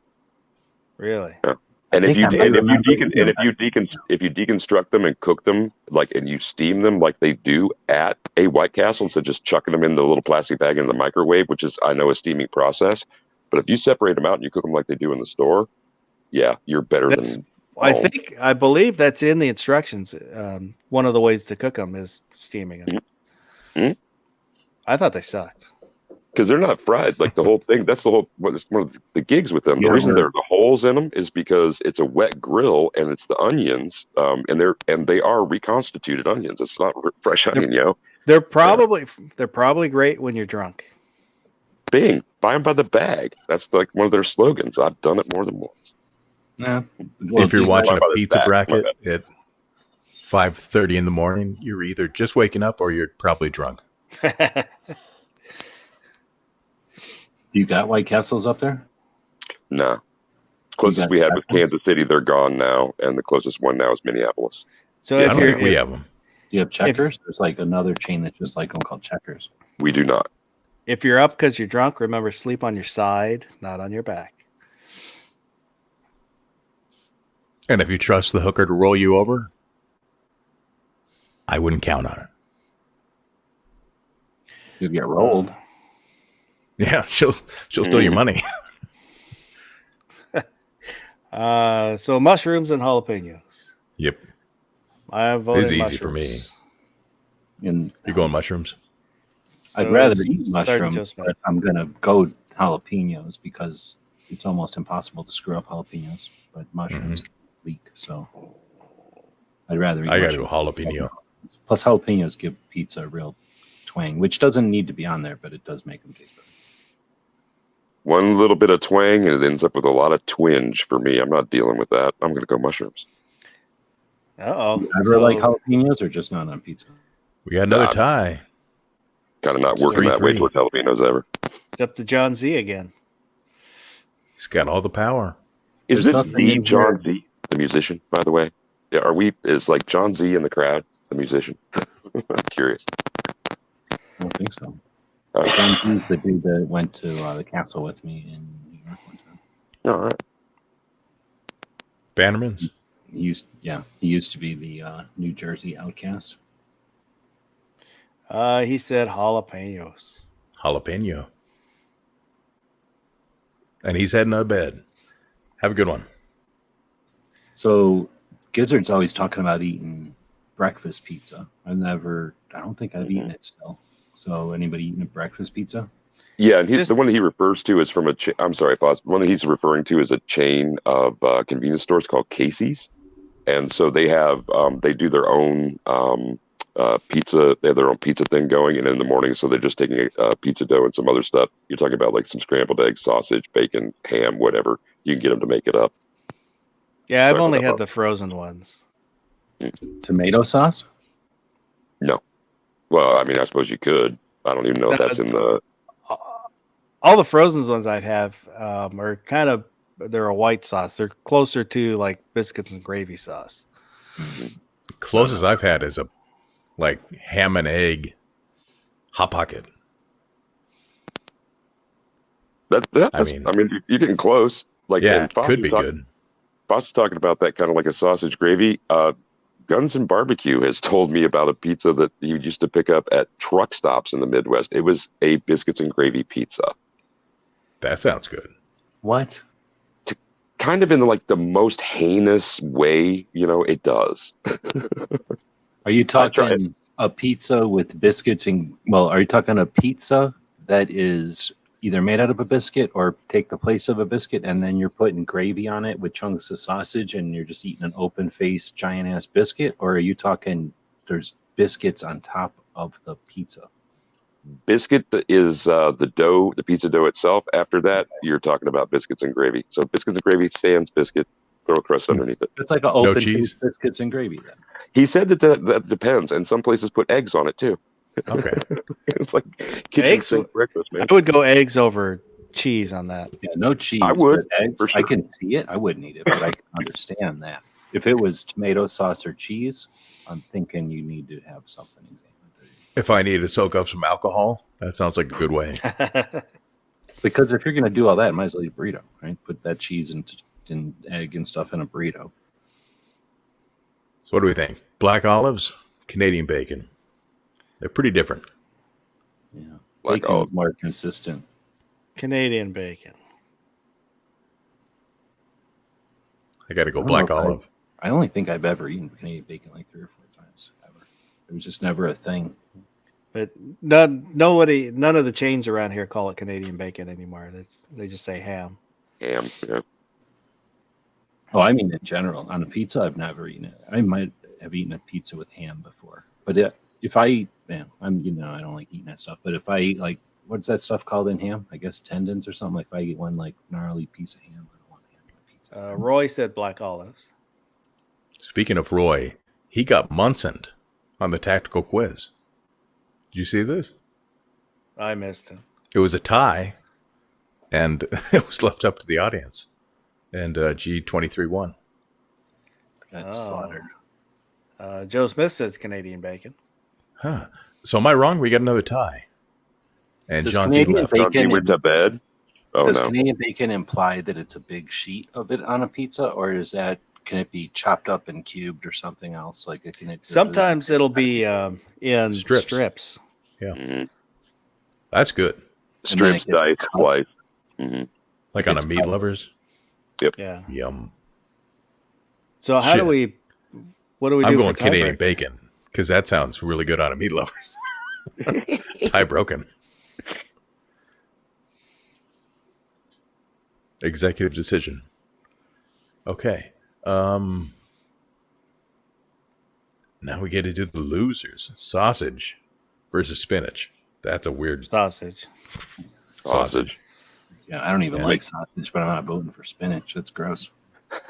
Really?
Yeah. And if you deconstruct them and cook them and you steam them like they do at a White Castle instead of just chucking them in the little plastic bag in the microwave, which is I know a steaming process, but if you separate them out and you cook them like they do in the store, yeah, you're better than.
I believe that's in the instructions. One of the ways to cook them is steaming them.
Mm-hmm.
I thought they sucked.
Because they're not fried, like the whole thing. That's the whole one of the gigs with them. The reason there are the holes in them is because it's a wet grill and it's the onions, and they are reconstituted onions. It's not fresh onion,
They're probably great when you're drunk.
Buy them by the bag. That's like one of their slogans. I've done it more than once.
Yeah.
Well, if you're watching a pizza bracket at 5:30 in the morning, you're either just waking up or you're probably drunk.
You got White Castles up there?
No. Closest we had was Kansas City. They're gone now, and the closest one now is Minneapolis.
So
I
if
don't
you're
think we have them.
Do you have Checkers? There's like another chain that's just like them called Checkers.
We do not.
if you're up because you're drunk, remember sleep on your side, not on your back.
And if you trust the hooker to roll you over, I wouldn't count on it.
You'll get rolled.
Yeah, she'll steal your money.
So mushrooms and jalapenos.
Yep.
I voted
This is easy
mushrooms.
for me.
And
You're going mushrooms?
I'd
So
rather
it's
eat
Sergeant
mushrooms,
Joe Smith.
but I'm going to go jalapenos because it's almost impossible to screw up jalapenos. But mushrooms can leak, so I'd rather eat
I got to go
mushrooms.
jalapeno.
Plus, jalapenos give pizza a real twang, which doesn't need to be on there, but it does make them taste better.
One little bit of twang, and it ends up with a lot of twinge for me. I'm not dealing with that. I'm going to go mushrooms.
Uh-oh.
You ever like jalapenos or just not on pizza?
We got another
Nah.
tie.
Kind of not working
3-3.
that way towards jalapenos ever.
It's up to John Z again.
He's got all the power.
Is
There's
this
nothing
the
in
John
here.
Z, the musician, by the way? Yeah, is like John Z in the crowd, the musician? I'm curious.
I don't think so.
Uh,
John Hughes, the dude that went to the castle with me in New York one time.
all right.
Bannerman's.
He used to be the New Jersey outcast.
He said jalapenos.
Jalapeno. And he's heading to bed. Have a good one.
So Gizzard's always talking about eating breakfast pizza. I don't think I've eaten it still. So anybody eating a breakfast pizza?
Yeah, and
Just-
the one that he refers to is from I'm sorry, Foz. The one that he's referring to is a chain of convenience stores called Casey's. And so they have, they do their own pizza. They have their own pizza thing going. And in the morning, so they're just taking a pizza dough and some other stuff. You're talking about like some scrambled eggs, sausage, bacon, ham, whatever. You can get them to make it up.
Yeah, I've
Sorry
only
about
had
that.
the frozen ones.
Tomato sauce?
No. Well, I mean, I suppose you could. I don't even know if that's in the.
All the frozen ones I have are kind of, they're a white sauce. They're closer to like biscuits and gravy sauce.
Closest I've had is a ham and egg hot pocket.
I mean, you're getting close. Like,
Yeah,
and
it could be good.
Boss is talking about that kind of like a sausage gravy. Guns and Barbecue has told me about a pizza that he used to pick up at truck stops in the Midwest. It was a biscuits and gravy pizza.
That sounds good.
What?
Kind of in like the most heinous way, it does.
Are you
tried
talking a pizza with biscuits are you talking a pizza that is either made out of a biscuit or take the place of a biscuit and then you're putting gravy on it with chunks of sausage and you're just eating an open-faced giant-ass biscuit? Or are you talking there's biscuits on top of the pizza?
Biscuit is the dough, the pizza dough itself. After that, you're talking about biscuits and gravy. So biscuits and gravy, sans biscuit, throw a crust underneath it.
It's like an
No
open-faced
cheese?
biscuits and gravy then.
He said that depends, and some places put eggs on it too.
Okay.
It's like kitchen
Eggs?
sink breakfast, man.
I would go eggs over cheese on that.
Yeah, no cheese.
I would,
but eggs.
for sure.
I can see it. I wouldn't eat it, but I can understand that. If it was tomato sauce or cheese, I'm thinking you need to have something examined.
If I need to soak up some alcohol, that sounds like a good way.
Because if you're going to do all that, might as well eat a burrito, right? Put that cheese and egg and stuff in a burrito.
So what do we think? Black olives, Canadian bacon. They're pretty different.
Yeah,
Black
bacon
olive.
is more consistent.
Canadian bacon.
I got to go
I don't
black
know if
olive.
I only think I've ever eaten Canadian bacon like 3 or 4 times ever. It was just never a thing.
But none of the chains around here call it Canadian bacon anymore. They just say ham.
Ham, yeah.
Oh, I mean in general. On a pizza, I've never eaten it. I might have eaten a pizza with ham before. But if I eat, I don't like eating that stuff. But if I eat what's that stuff called in ham? I guess tendons or something. Like if I eat one like gnarly piece of ham, I don't want ham on my pizza.
Roy said black olives.
Speaking of Roy, he got Munsoned on the tactical quiz. Did you see this?
I missed him.
It was a tie, and it was left up to the audience. And G23 won.
Got slaughtered.
Joe Smith says Canadian bacon.
Huh. So am I wrong? We got another tie. And
Does
John C.
Canadian
left.
bacon-
John, you went to bed. Oh
Does
no.
Canadian bacon imply that it's a big sheet of it on a pizza, or can it be chopped up and cubed or something else? Like it can.
Sometimes it'll be in strips.
Mhm.
That's good.
Strips,
it gets
diced,
cut.
sliced. Mhm.
Like on a
It's
meat
fine.
lovers.
Yeah.
Yum.
So how do we? What do we do?
I'm going
for
Canadian
tiebreaker?
bacon because that sounds really good on a meat lovers. Tie broken. Executive decision. Okay. Now we get to do the losers. Sausage versus spinach. That's a weird
Sausage.
Sausage.
Yeah, I don't even
Yeah.
like sausage, but I'm not voting for spinach. That's gross.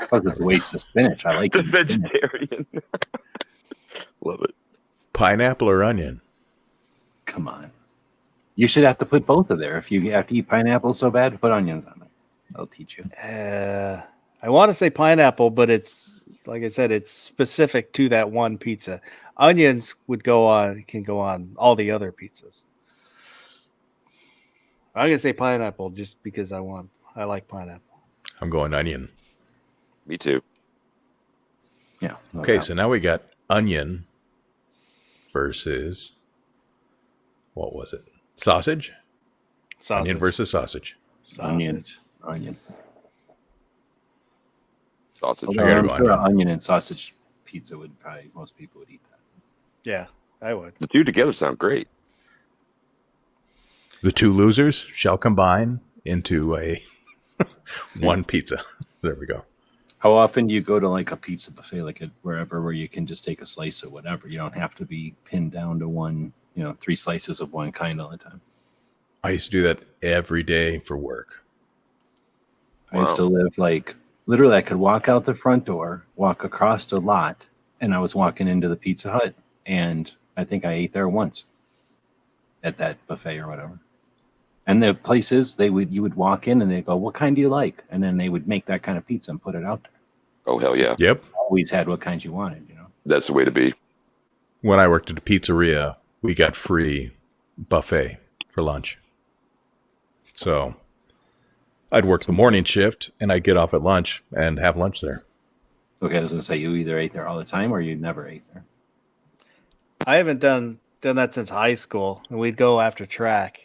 Plus, it's a waste of spinach. I like
The
eating spinach.
vegetarian. Love it.
Pineapple or onion?
Come on. You should have to put both of there. If you have to eat pineapple so bad, put onions on it. I'll teach you.
I want to say pineapple, but it's like I said, it's specific to that one pizza. Onions can go on all the other pizzas. I'm gonna say pineapple just because I like pineapple.
I'm going onion.
Me too.
Yeah. no
Okay,
doubt.
so now we got onion what was it? Sausage?
Sausage.
Onion versus sausage.
Sausage.
Onion.
Sausage.
Although
gotta
I'm
go
sure
onion.
onion and sausage pizza would probably, most people would eat that.
Yeah, I would.
The two together sound great.
The two losers shall combine into a one pizza. There we go.
How often do you go to like a pizza buffet, like wherever where you can just take a slice of whatever? You don't have to be pinned down to one, 3 slices of one kind all the time.
I used to do that every day for work.
I used to live like literally I could walk out the front door, walk across the lot, and I was walking into the Pizza Hut, and I think I ate there once at that buffet or whatever. And the places you would walk in and they'd go, "What kind do you like?" And then they would make that kind of pizza and put it out there.
Oh hell yeah.
Yep.
Always had what kinds you wanted,
That's the way to be.
When I worked at a pizzeria, we got free buffet for lunch. So I'd work the morning shift and I'd get off at lunch and have lunch there.
Okay, I was gonna say you either ate there all the time or you never ate there.
I haven't done that since high school, and we'd go after track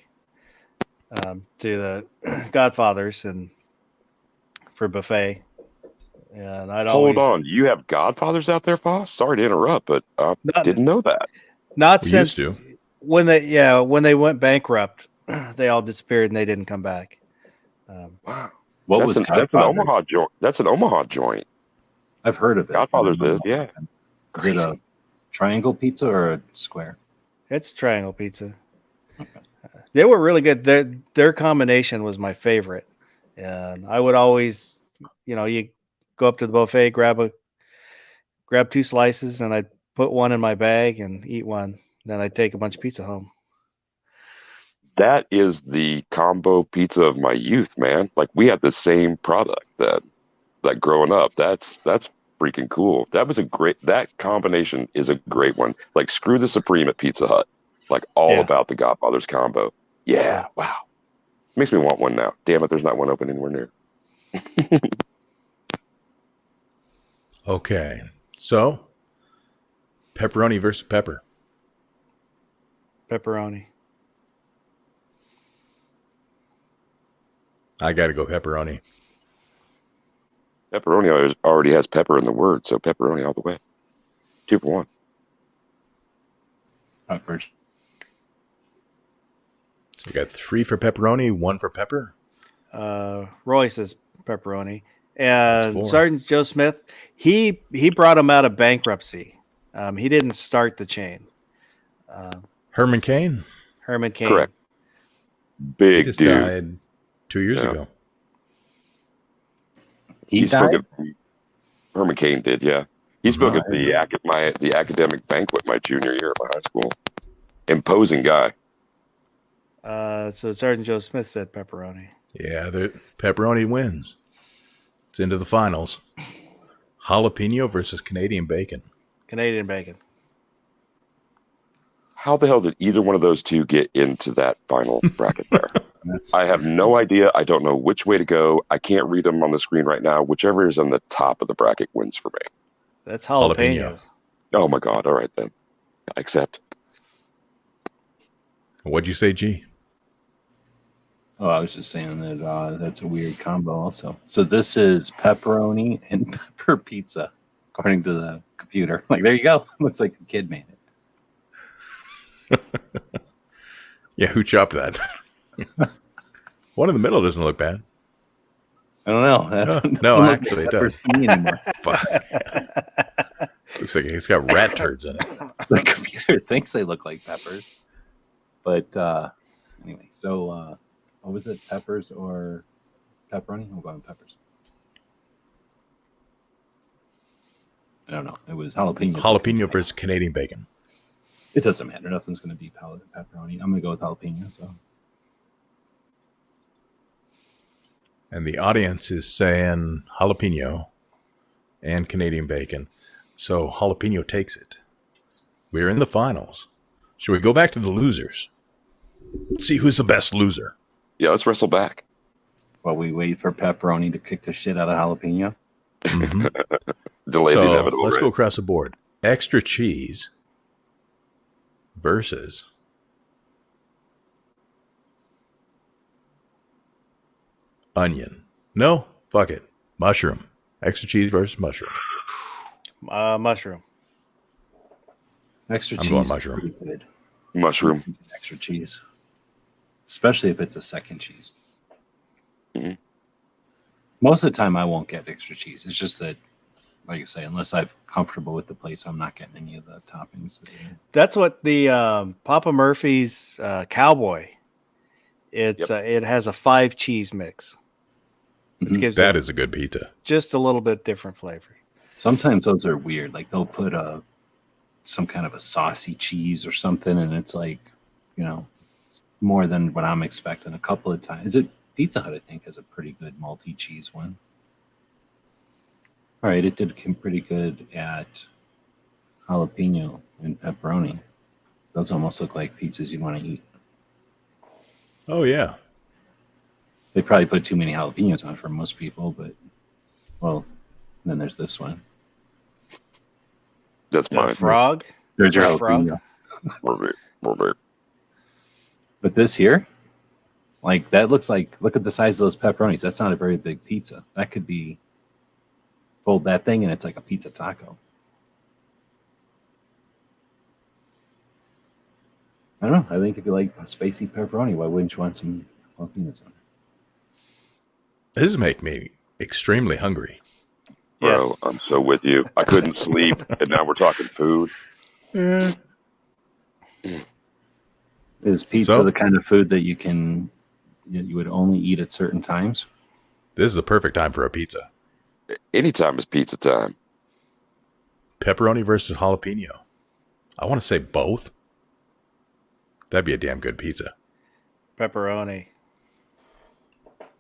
to the Godfathers and for buffet. And I'd
Hold
always
on. You have Godfathers out there, Foss? Sorry to interrupt, but I
Not-
didn't know that.
not
We
since
used to.
when they went bankrupt, they all disappeared and they didn't come back.
Wow.
What
that's
was
an
Godfather?
Omaha joint. That's an Omaha joint.
I've heard of it.
Godfather's is, yeah.
Is it a triangle pizza or a square?
It's triangle pizza.
Okay.
They were really good. Their combination was my favorite, and I would always, you go up to the buffet, grab 2 slices, and I'd put one in my bag and eat one. Then I'd take a bunch of pizza home.
That is the combo pizza of my youth, man. Like we had the same product that growing up. That's freaking cool. That combination is a great one. Like screw the Supreme at Pizza Hut. Like all
Yeah.
about the Godfather's combo. Yeah, wow. Makes me want one now. Damn it, there's not one open anywhere near.
Okay. So pepperoni versus pepper.
Pepperoni.
I got to go pepperoni.
Pepperoni already has pepper in the word, so pepperoni all the way. 2 for 1.
First.
So you got 3 for pepperoni, 1 for pepper.
Roy says pepperoni,
That's
and
4.
Sergeant Joe Smith, he brought him out of bankruptcy. He didn't start the chain.
Herman Cain.
Herman Cain.
Correct.
He
Big
just
dude.
died 2 years
Yeah.
ago.
He
spoke
died?
at Herman Cain did, yeah. He spoke
Oh,
at the academic banquet my junior year of my high school. Imposing guy.
So Sergeant Joe Smith said pepperoni.
Yeah, the pepperoni wins. It's into the finals. Jalapeno versus Canadian bacon.
Canadian bacon.
How the hell did either one of those two get into that final bracket there? I have no idea. I don't know which way to go. I can't read them on the screen right now. Whichever is on the top of the bracket wins for me.
That's jalapenos.
Oh my God. All right then. I accept.
What'd you say, G?
Oh, I was just saying that that's a weird combo also. So this is pepperoni and pepper pizza, according to the computer. Like, there you go. Looks like a kid made it.
Yeah, who chopped that? One in the middle doesn't look bad.
I don't know. That
No,
doesn't
no,
look
actually
like
it does.
peppers to me anymore.
Fuck. Looks like it's got rat turds in it.
The computer thinks they look like peppers. But anyway, so what was it? Peppers or pepperoni? I'm going with peppers. I don't know. It was jalapeno.
Jalapeno versus Canadian bacon.
It doesn't matter. Nothing's going to beat pepperoni. I'm going to go with jalapeno. So
And the audience is saying jalapeno and Canadian bacon. So jalapeno takes it. We're in the finals. Should we go back to the losers? Let's see who's the best loser.
Yeah, let's wrestle back.
while we wait for pepperoni to kick the shit out of jalapeno.
Mhm.
Delay the
So
inevitable.
let's
right?
go across the board. Extra cheese versus onion. No, fuck it. Mushroom. Extra cheese versus mushroom.
Mushroom.
Extra
I'm
cheese.
going
is
mushroom.
pretty good.
Mushroom.
Extra cheese, especially if it's a second cheese.
Mhm.
Most of the time, I won't get extra cheese. It's just that, like I say, unless I'm comfortable with the place, I'm not getting any of the toppings.
That's what the Papa Murphy's Cowboy. It's
Yep.
it has a 5 cheese mix, which
Mhm.
gives
That
it
is a good pizza.
just a little bit different flavor.
Sometimes those are weird. Like they'll put some kind of a saucy cheese or something, and it's like, it's more than what I'm expecting. A couple of times, is it Pizza Hut? I think has a pretty good multi-cheese one. All right, it did come pretty good at jalapeno and pepperoni. Those almost look like pizzas you want to eat.
Oh, yeah.
They probably put too many jalapenos on for most people, but well, then there's this one.
That's
The
mine.
frog.
There's your
The frog?
jalapeno.
Robert.
But this here, like that looks like, look at the size of those pepperonis. That's not a very big pizza. That could be, fold that thing and it's like a pizza taco. I don't know. I think if you like spicy pepperoni, why wouldn't you want some jalapenos on it?
This is making me extremely hungry.
Bro,
Yes.
I'm so with you. I couldn't sleep, and now we're talking food.
Yeah.
Is pizza
So-
the kind of food that you would only eat at certain times?
This is the perfect time for a pizza.
Anytime is pizza time.
Pepperoni versus jalapeno. I want to say both. That'd be a damn good pizza.
Pepperoni.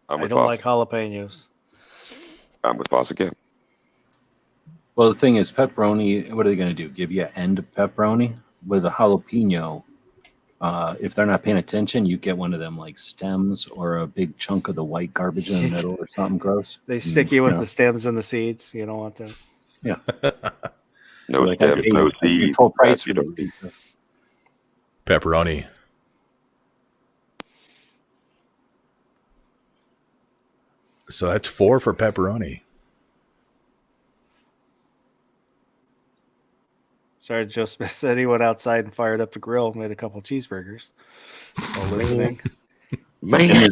I'm
I
with
don't
Boss.
like jalapenos.
I'm with Boss again.
Well, the thing is, pepperoni, what are they going to do? Give you an end of pepperoni? With a jalapeno, if they're not paying attention, you get one of them like stems or a big chunk of the white garbage in the middle or something gross.
They stick you with
Yeah.
the stems and the seeds. You don't want them.
No
Like, I
stems,
paid-
no
I paid
seeds.
full price for
you
this
know.
pizza.
Pepperoni. So that's 4 for pepperoni.
Sergeant Joe Smith said he went outside and fired up the grill and made a couple cheeseburgers while listening.
And
Man.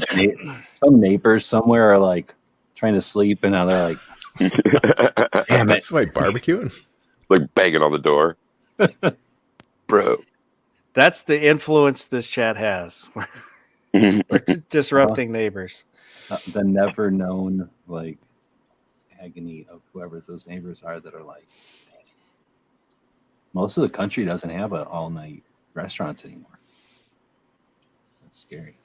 some neighbors somewhere are like trying to sleep, and now they're like, damn it.
Somebody barbecuing?
Like banging on the door. Bro.
That's the influence this chat has. We're disrupting neighbors.
The never known like agony of whoever those neighbors are that are like, most of the country doesn't have all night restaurants anymore. That's scary.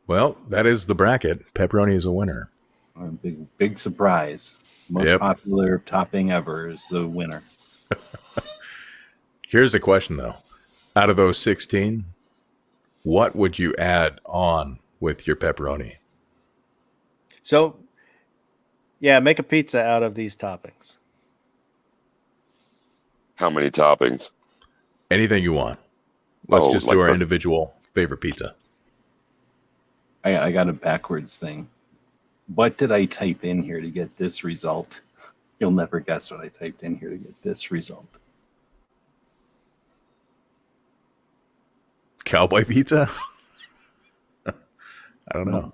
Well, that is the bracket. Pepperoni is a winner.
A big surprise. Most popular topping ever is the winner.
Here's the question, though. Out of those 16, what would you add on with your pepperoni?
So, yeah, make a pizza out of these toppings.
How many toppings?
Anything you want. Let's just do our individual favorite pizza.
I got a backwards thing. What did I type in here to get this result? You'll never guess what I typed in here to get this result.
Cowboy pizza? I don't know.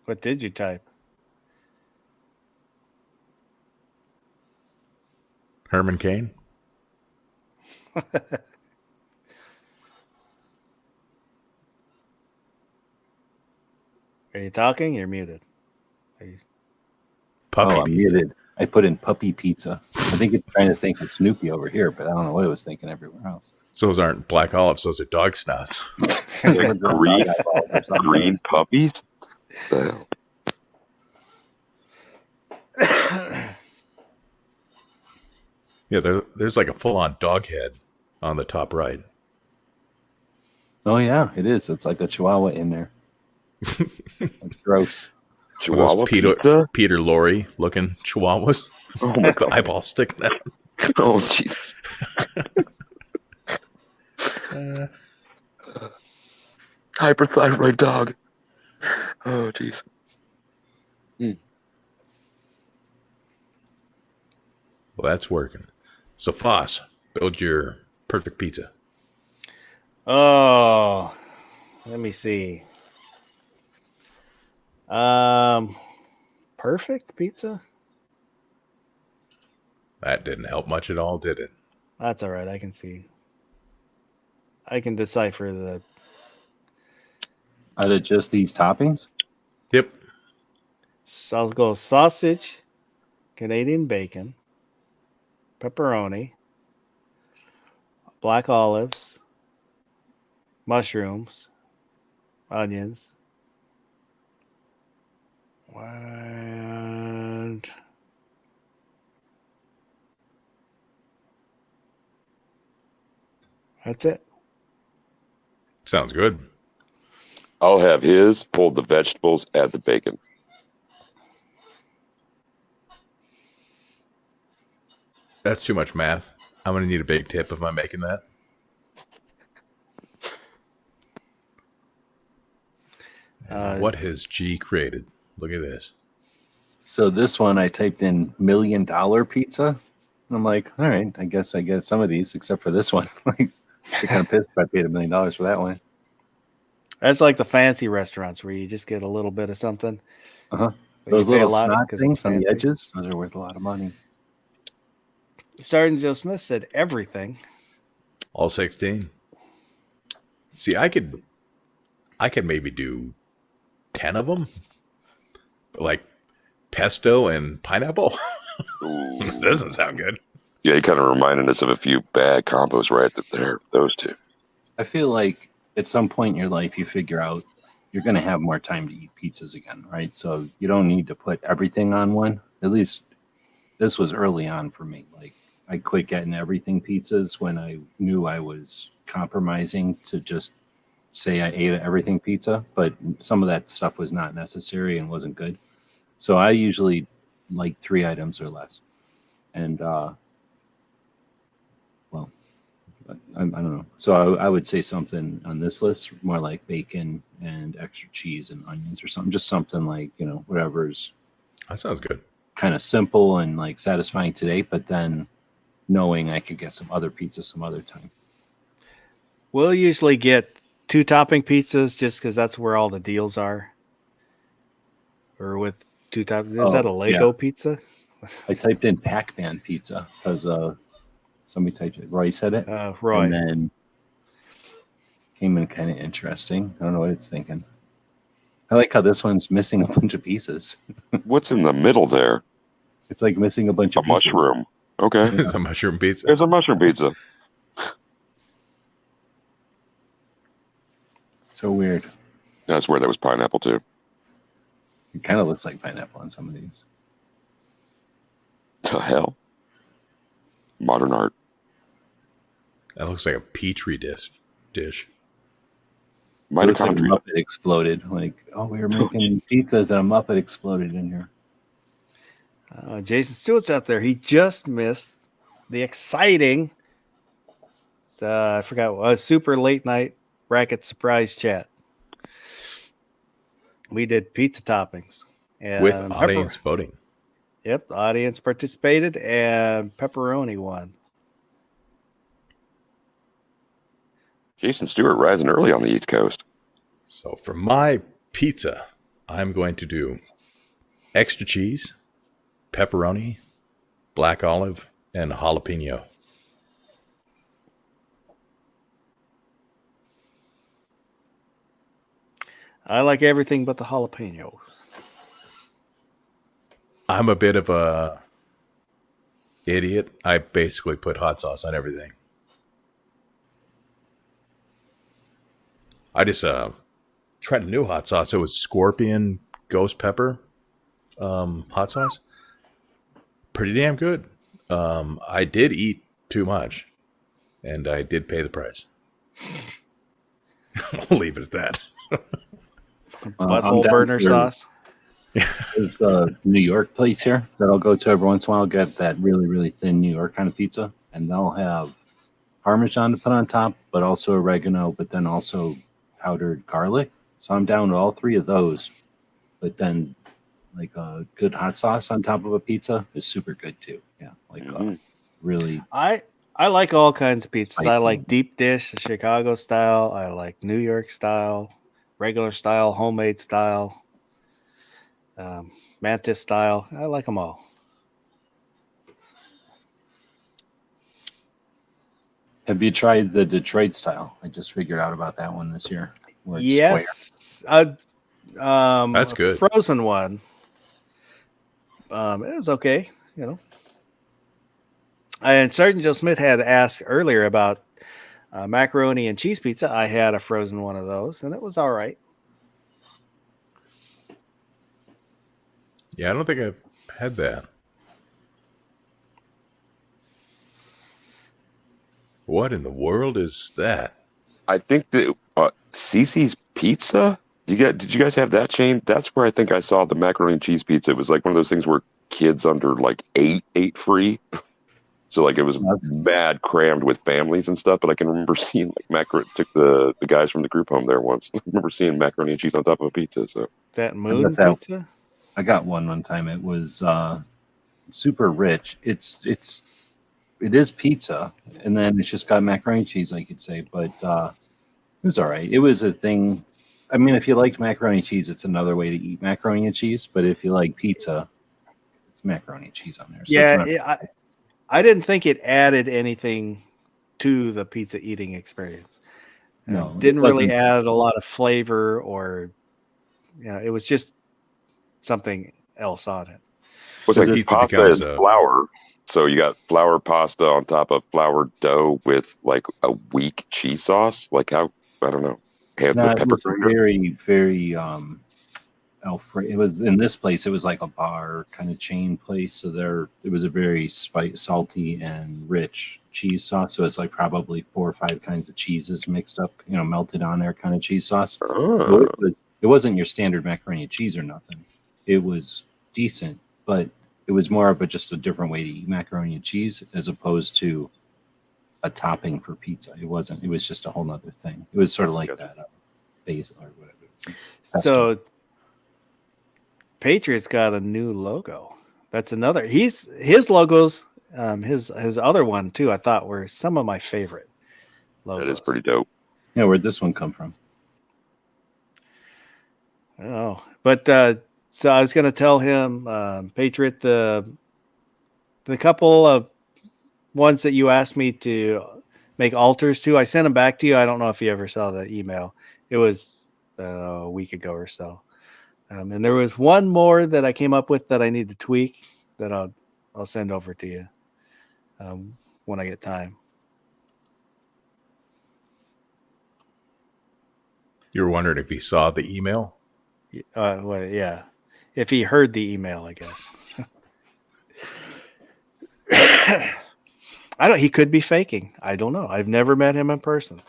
What did you type?
Herman Cain?
Are you talking? You're muted.
Puppy
I'm
pizza.
muted. I put in puppy pizza. I think it's trying to think of Snoopy over here, but I don't know what it was thinking everywhere else.
So those aren't black olives. Those are dog snouts.
Green puppies? The hell?
Yeah, there's like a full-on dog head on the top right.
Oh, yeah, it is. It's like a chihuahua in there. That's gross.
Chihuahua
Peter
pizza?
Peter Lorre looking chihuahuas.
Oh my
With the
God.
eyeball sticking out.
Oh, Jesus. Hyperthyroid dog. Oh, jeez.
Well, that's working. So, Foss, build your perfect pizza.
Oh, let me see. Perfect pizza?
That didn't help much at all, did it?
That's all right. I can see. I can decipher the.
Out of just these toppings?
Yep.
So I'll go sausage, Canadian bacon, pepperoni, black olives, mushrooms, onions, and that's it.
Sounds good.
I'll have his, pull the vegetables, add the bacon.
That's too much math. I'm going to need a big tip if I'm making that. What has G created? Look at this.
So this one, I typed in $1 million pizza. And I'm like, all right, I guess I get some of these, except for this one. Like, I'm kind of pissed if I paid $1 million for that one.
That's like the fancy restaurants where you just get a little bit of something.
Uh-huh.
but
Those
you pay a
little
lot
snot
'cause
things
it's
on the
fancy.
edges, those are worth a lot of money.
Sergeant Joe Smith said everything.
All 16. See, I could maybe do 10 of them. Like pesto and pineapple.
Ooh.
Doesn't sound good.
Yeah, he kind of reminded us of a few bad combos right there. Those two.
I feel like at some point in your life, you figure out you're going to have more time to eat pizzas again, right? So you don't need to put everything on one. At least this was early on for me. Like, I quit getting everything pizzas when I knew I was compromising to just say I ate everything pizza, but some of that stuff was not necessary and wasn't good. So I usually like 3 items or less. And, I don't know. So I would say something on this list more like bacon and extra cheese and onions or something. Just something like, whatever's
That sounds good.
kind of simple and like satisfying today, but then knowing I could get some other pizza some other time.
We'll usually get 2 topping pizzas just because that's where all the deals are. Or with 2 toppings. Is that a Lego pizza?
I typed in Pac-Man pizza because somebody typed it. Roy said it.
Roy.
And then came in kind of interesting. I don't know what it's thinking. I like how this one's missing a bunch of pieces.
What's in the middle there?
It's like missing a bunch
A
of pieces.
mushroom. Okay.
It's a mushroom pizza.
It's a mushroom pizza.
So weird.
I swear that was pineapple too.
It kind of looks like pineapple on some of these.
The hell? Modern art.
That looks like a petri dish.
It looks like a
Mitochondria.
Muppet exploded. Like, oh, we were making pizzas and a Muppet exploded in here.
Jason Stewart's out there. He just missed the exciting, I forgot, super late night bracket surprise chat. We did pizza toppings. And
With audience voting.
Yep, the audience participated, and pepperoni won.
Jason Stewart rising early on the East Coast.
So for my pizza, I'm going to do extra cheese, pepperoni, black olive, and jalapeno.
I like everything but the jalapeno.
I'm a bit of a idiot. I basically put hot sauce on everything. I just tried a new hot sauce. It was scorpion ghost pepper hot sauce. Pretty damn good. I did eat too much, and I did pay the price. I'll leave it at that.
Butthole burner sauce.
There's a New York place here that I'll go to every once in a while. Get that really, really thin New York kind of pizza, and they'll have Parmesan to put on top, but also oregano, but then also powdered garlic. So I'm down with all three of those. But then, like a good hot sauce on top of a pizza is super good too. Yeah, like really.
I like all kinds of pizzas. I
Spicy.
like deep dish, Chicago style. I like New York style, regular style, homemade style, mantis style. I like them all.
Have you tried the Detroit style? I just figured out about that one this year. where it's
Yes,
That's good.
Frozen one. It was okay, you know. And Sergeant Joe Smith had asked earlier about macaroni and cheese pizza. I had a frozen one of those, and it was all right.
Yeah, I don't think I've had that. What in the world is that?
I think that Cece's Pizza. Did you guys have that chain? That's where I think I saw the macaroni and cheese pizza. It was like one of those things where kids under like 8 ate free. So like it was mad crammed with families and stuff. But I can remember seeing like took the guys from the group home there once. I remember seeing macaroni and cheese on top of a pizza. So
That moon
that.
pizza.
I got one time. It was super rich. It is pizza, and then it's just got macaroni and cheese, like you'd say. But it was all right. It was a thing. I mean, if you like macaroni and cheese, it's another way to eat macaroni and cheese. But if you like pizza, it's macaroni and cheese on there. So
Yeah, I didn't think it added anything to the pizza eating experience.
No,
Didn't
it
really
wasn't.
add a lot of flavor, or it was just something else on it.
it's like
Pizza
pasta
becomes
and flour. So you got flour pasta on top of flour dough with like a weak cheese sauce. Like how, I don't know. Had
No,
the
it
pepper
was
grater.
very, very Alfred. It was in this place. It was like a bar kind of chain place. So it was a very salty and rich cheese sauce. So it's like probably 4 or 5 kinds of cheeses mixed up, melted on there, kind of cheese sauce. So it wasn't your standard macaroni and cheese or nothing. It was decent, but it was more of just a different way to eat macaroni and cheese as opposed to a topping for pizza. It wasn't. It was just a whole nother thing. It was sort of like that basil or whatever.
So Patriots got a new logo. That's another. His logos, his other one too, I thought were some of my favorite logos.
That is pretty dope.
Yeah, where'd this one come from?
Oh, but so I was going to tell him, Patriot, the couple of ones that you asked me to make alters to, I sent them back to you. I don't know if you ever saw the email. It was a week ago or so. And there was one more that I came up with that I need to tweak that I'll send over to you when I get time.
You were wondering if he saw the email?
Well, yeah. If he heard the email, I guess. I don't. He could be faking. I don't know. I've never met him in person.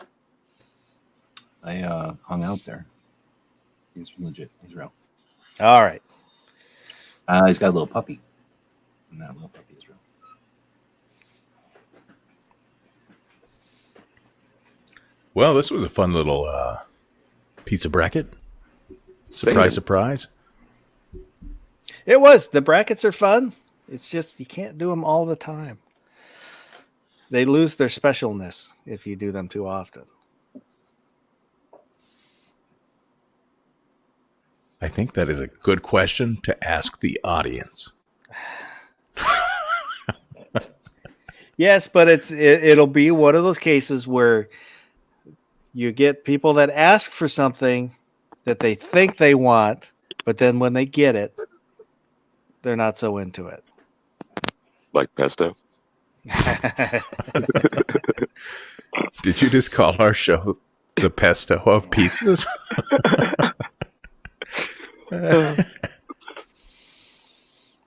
I hung out there. He's legit. He's real.
All right.
He's got a little puppy. And that little puppy is real.
Well, this was a fun little pizza bracket. Surprise, surprise.
It was. The brackets are fun. It's just you can't do them all the time. They lose their specialness if you do them too often.
I think that is a good question to ask the audience.
Yes, but it'll be one of those cases where you get people that ask for something that they think they want, but then when they get it, they're not so into it.
Like pesto.
Did you just call our show the pesto of pizzas?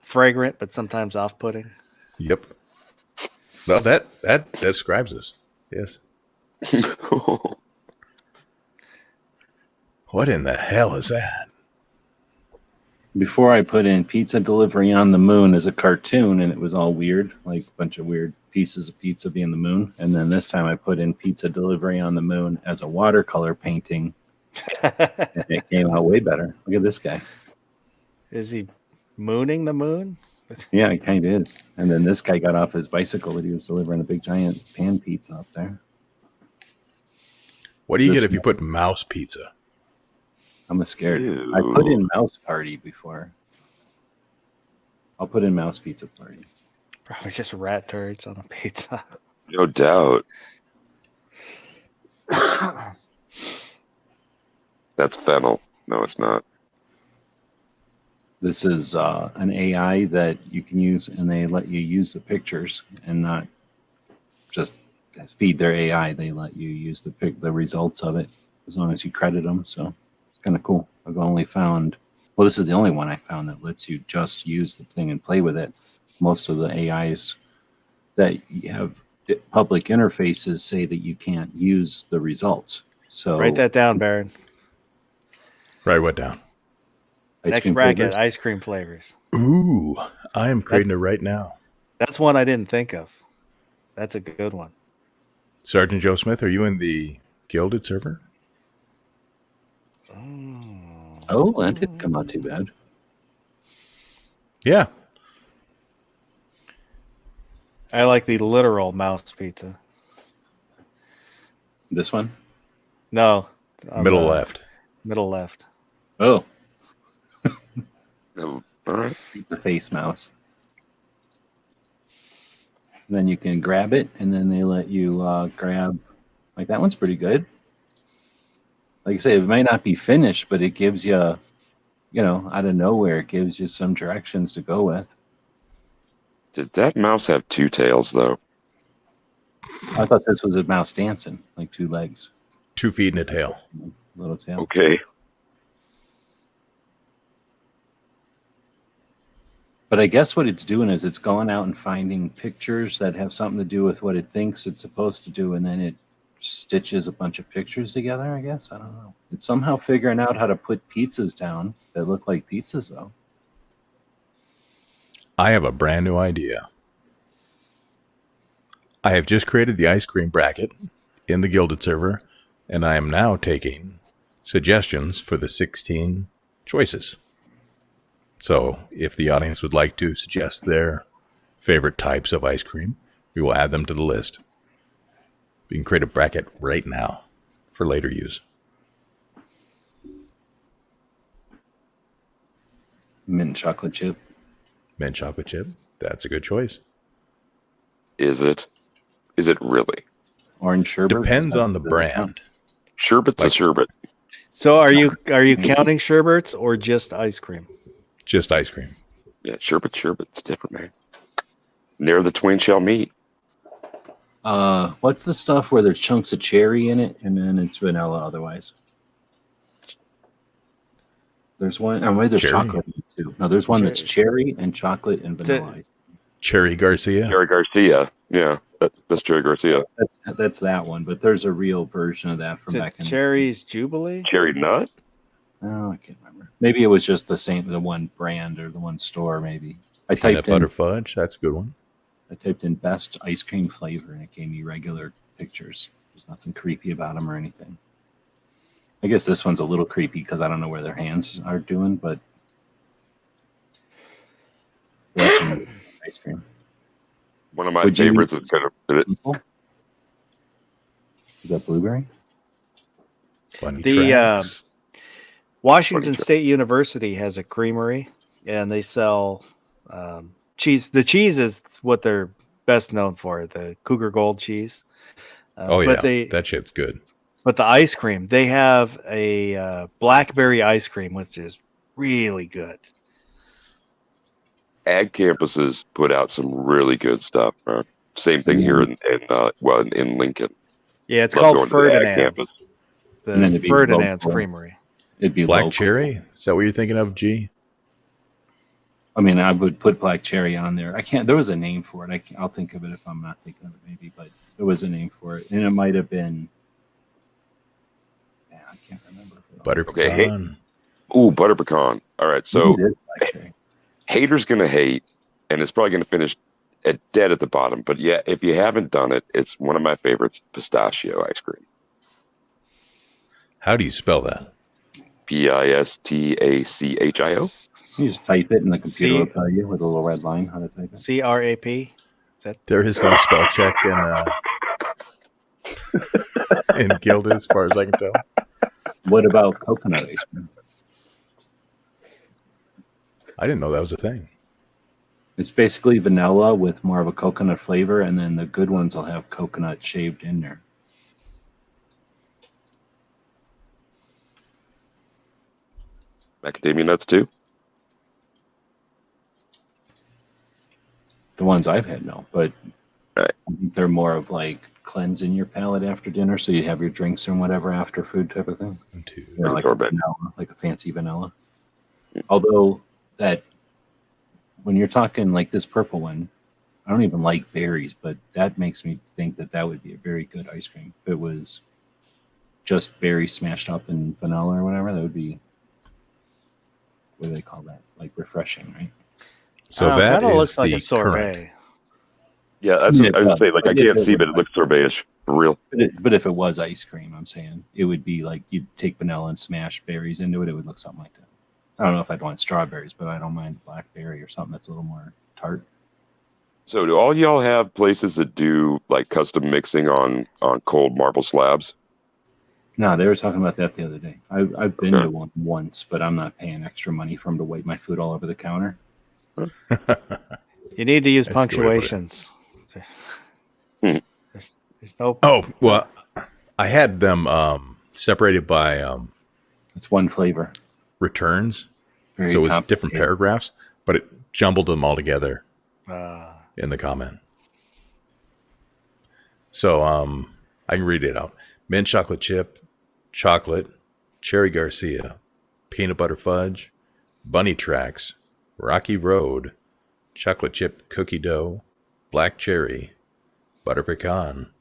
Fragrant, but sometimes off-putting.
Yep. Well, that describes us. Yes. What in the hell is that?
Before I put in Pizza Delivery on the Moon as a cartoon, and it was all weird, like a bunch of weird pieces of pizza being the moon. And then this time I put in Pizza Delivery on the Moon as a watercolor painting. And it came out way better. Look at this guy.
Is he mooning the moon?
Yeah, it kind of is. And then this guy got off his bicycle that he was delivering a big giant pan pizza up there.
What do you get if you put mouse pizza?
I'm scared.
Ew.
I put in mouse party before. I'll put in mouse pizza party.
Probably just rat turds on a pizza.
No doubt. That's fennel. No, it's not.
This is an AI that you can use, and they let you use the pictures and not just feed their AI. They let you use the results of it as long as you credit them. So it's kind of cool. I've only found, well, this is the only one I found that lets you just use the thing and play with it. Most of the AIs that you have public interfaces say that you can't use the results. So
Write that down, Baron.
Write what down?
Next bracket, ice cream flavors.
Ooh, I am creating it right now.
That's one I didn't think of. That's a good one.
Sergeant Joe Smith, are you in the Gilded server?
Oh, that didn't come out too bad.
Yeah.
I like the literal mouse pizza.
This one?
No.
Middle left.
Middle left.
Oh,
All right.
it's a face mouse. Then you can grab it, and then they let you grab. Like that one's pretty good. Like I say, it might not be finished, but it gives you, out of nowhere, it gives you some directions to go with.
Did that mouse have two tails, though?
I thought this was a mouse dancing, like 2 legs,
2 feet and a tail.
little tail.
Okay.
But I guess what it's doing is it's going out and finding pictures that have something to do with what it thinks it's supposed to do, and then it stitches a bunch of pictures together, I guess. I don't know. It's somehow figuring out how to put pizzas down that look like pizzas, though.
I have a brand new idea. I have just created the ice cream bracket in the Gilded server, and I am now taking suggestions for the 16 choices. So if the audience would like to suggest their favorite types of ice cream, we will add them to the list. We can create a bracket right now for later use.
Mint chocolate chip.
Mint chocolate chip, that's a good choice.
Is it? Is it really?
Orange sherbet.
Depends on the brand.
Sherbet's a sherbet.
So are you counting sherbets or just ice cream?
Just ice cream.
Yeah, sherbet's different, man. Near the twin shall meet.
What's the stuff where there's chunks of cherry in it and then it's vanilla otherwise? There's one. Oh, wait, there's
Cherry?
chocolate in it too. No, there's one that's cherry and chocolate and
Is it-
vanilla.
Cherry Garcia.
Cherry Garcia. Yeah, that's Cherry Garcia.
That's that one, but there's a real version of that
Is
from
it
back in
Cherry's Jubilee?
Cherry Nut?
Oh, I can't remember. Maybe it was just the one brand or the one store. Maybe I
Peanut
typed
butter
in
fudge. That's a good one.
best ice cream flavor, and it gave me regular pictures. There's nothing creepy about them or anything. I guess this one's a little creepy because I don't know where their hands are doing, but there's some ice cream.
One of my
Would you-
favorites is kind of
Is that blueberry?
Bunny
The
tracks.
Washington
Funny
State University has a creamery, and they sell cheese. The cheese is what they're best known for, the Cougar Gold cheese.
Oh yeah,
but
that shit's good.
But the ice cream, they have a blackberry ice cream, which is really good.
ag campuses put out some really good stuff. Same thing here in Lincoln.
Yeah, it's
Love
called
going to the ag
Ferdinand's.
campus.
And then
The
it'd be
Ferdinand's
local.
Creamery.
It'd be
Black
local.
cherry. Is that what you're thinking of, G?
I mean, I would put black cherry on there. I can't. There was a name for it. I'll think of it if I'm not thinking of it, maybe. But there was a name for it, and it might have been. Yeah, I can't remember.
Butter
Okay,
pecan.
Ooh, butter pecan. All right, so
Maybe it is black cherry.
haters gonna hate, and it's probably gonna finish dead at the bottom. But yeah, if you haven't done it, it's one of my favorites: pistachio ice cream.
How do you spell that?
Pistachio.
You just type it, and the computer
C-
will tell you with a little red line how to type it.
CRAP. Is that
There is no spell check in Gilda, as far as I can tell.
What about coconut ice cream?
I didn't know that was a thing.
It's basically vanilla with more of a coconut flavor, and then the good ones will have coconut shaved in there.
Macadamia nuts too.
The ones I've had, no, but
Right.
I think they're more of like cleansing your palate after dinner, so you have your drinks and whatever after food type of thing.
1, 2.
Yeah, like a
Sorbet.
vanilla, like a fancy vanilla. Although that, when you're talking like this purple one, I don't even like berries, but that makes me think that that would be a very good ice cream. If it was just berries smashed up in vanilla or whatever, that would be, what do they call that? Like refreshing, right?
So that
kinda
is
looks like
the
a sorbet.
current.
Yeah, that's
Yeah,
what I would say. Like I
it
can't
does
see,
look
but it looks sorbetish for real.
But if it was ice cream, I'm saying it would be like you'd take vanilla and smash berries into it. It would look something like that. I don't know if I'd want strawberries, but I don't mind blackberry or something that's a little more tart.
So do all y'all have places that do like custom mixing on cold marble slabs?
No, they were talking about that the other day. I've been
Okay.
to one once, but I'm not paying extra money for them to wipe my food all over the counter.
You need to use
That's a good way to put it.
punctuations.
Hmm.
There's no.
Oh, well, I had them separated by
It's one flavor.
returns.
Very
So it was different
complicated.
paragraphs, but it jumbled them all together
Uh,
in the comment. So I can read it out. Mint chocolate chip, chocolate, cherry Garcia, peanut butter fudge, bunny tracks, rocky road, chocolate chip cookie dough, black cherry, butter pecan,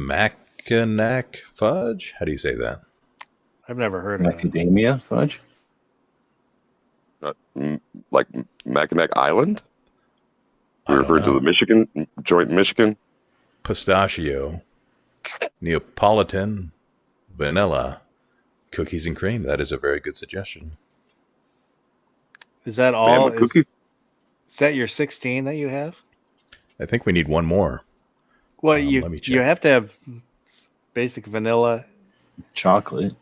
Mackinac fudge. How do you say that?
I've never heard of it.
Macadamia fudge.
Like Mackinac Island?
I
We
don't
referred to
know.
the Michigan joint in Michigan.
Pistachio, Neapolitan, vanilla, cookies and cream. That is a very good suggestion.
Is that all?
Bama cookie?
Is that your 16 that you have?
I think we need one more.
Well,
let me
you
check.
have to have basic vanilla.
Chocolate.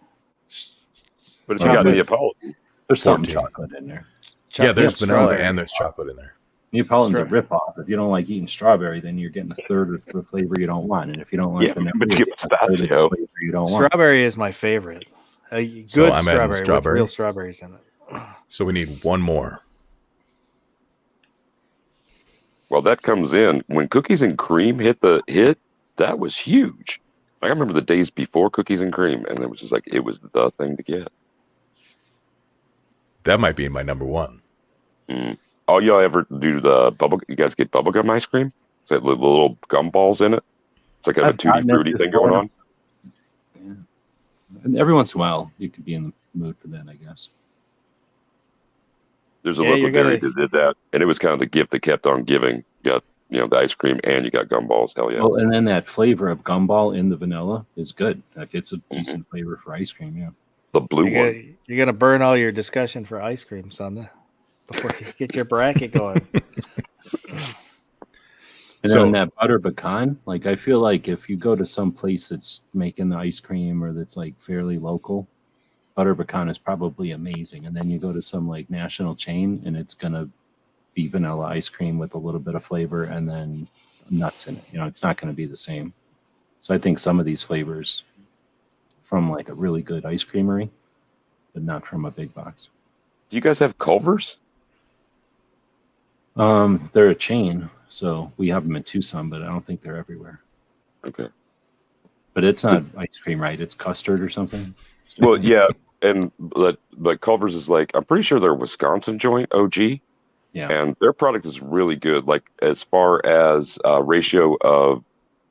But if you got
Chocolate.
Neapolitan,
There's some
14.
chocolate in there.
Yeah, there's
chocolate
vanilla
strawberry.
and there's chocolate in there.
Neapolitan's a
Stra-
ripoff. If you don't like eating strawberry, then you're getting a third of the flavor you don't want. And if you don't like
Yeah,
vanilla,
but
you're
you
getting
get
a third of the
pistachio.
flavor you don't want.
Strawberry is my favorite. A good
So I'm adding
strawberry, with
strawberry.
real strawberries in it.
So we need one more.
well, that comes in when cookies and cream hit. That was huge. Like, I remember the days before cookies and cream, and it was just like it was the thing to get.
That might be my number one.
Oh, y'all ever do the bubble? You guys get bubblegum ice cream? It's like little gum balls in it. It's like a tutti fruity thing going on.
Yeah. And every once in a while, you could be in the mood for that, I guess.
There's a local dairy that did that, and it was kind of the gift that kept on giving. You got the ice cream, and you got gumballs. Hell yeah!
Well, and then that flavor of gumball in the vanilla is good. Like it's a decent flavor for ice cream. Yeah.
The blue one.
You're gonna burn all your discussion for ice cream, son, before you get your bracket going.
And then that butter pecan, like I feel like if you go to some place that's making the ice cream or that's like fairly local, butter pecan is probably amazing. And then you go to some like national chain and it's gonna be vanilla ice cream with a little bit of flavor and then nuts in it. It's not gonna be the same. So I think some of these flavors from like a really good ice creamery, but not from a big box.
Do you guys have Culver's?
They're a chain, so we have them in Tucson, but I don't think they're everywhere.
Okay.
But it's not ice cream, right? It's custard or something.
Well, yeah, and but Culver's is like, I'm pretty sure they're a Wisconsin joint, OG.
Yeah.
And their product is really good. Like as far as ratio of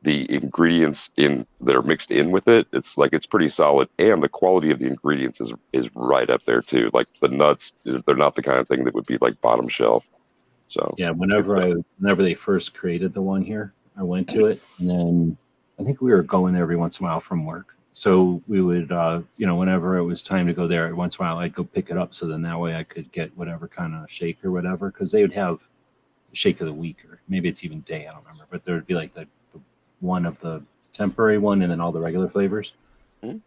the ingredients that are mixed in with it, it's pretty solid, and the quality of the ingredients is right up there too. Like the nuts, they're not the kind of thing that would be like bottom shelf. So
yeah, whenever they first created the one here, I went to it, and then I think we were going every once in a while from work. So we would, whenever it was time to go there, once in a while I'd go pick it up. So then that way I could get whatever kind of shake or whatever, because they would have shake of the week, or maybe it's even day, I don't remember. But there would be like the one of the temporary one, and then all the regular flavors. And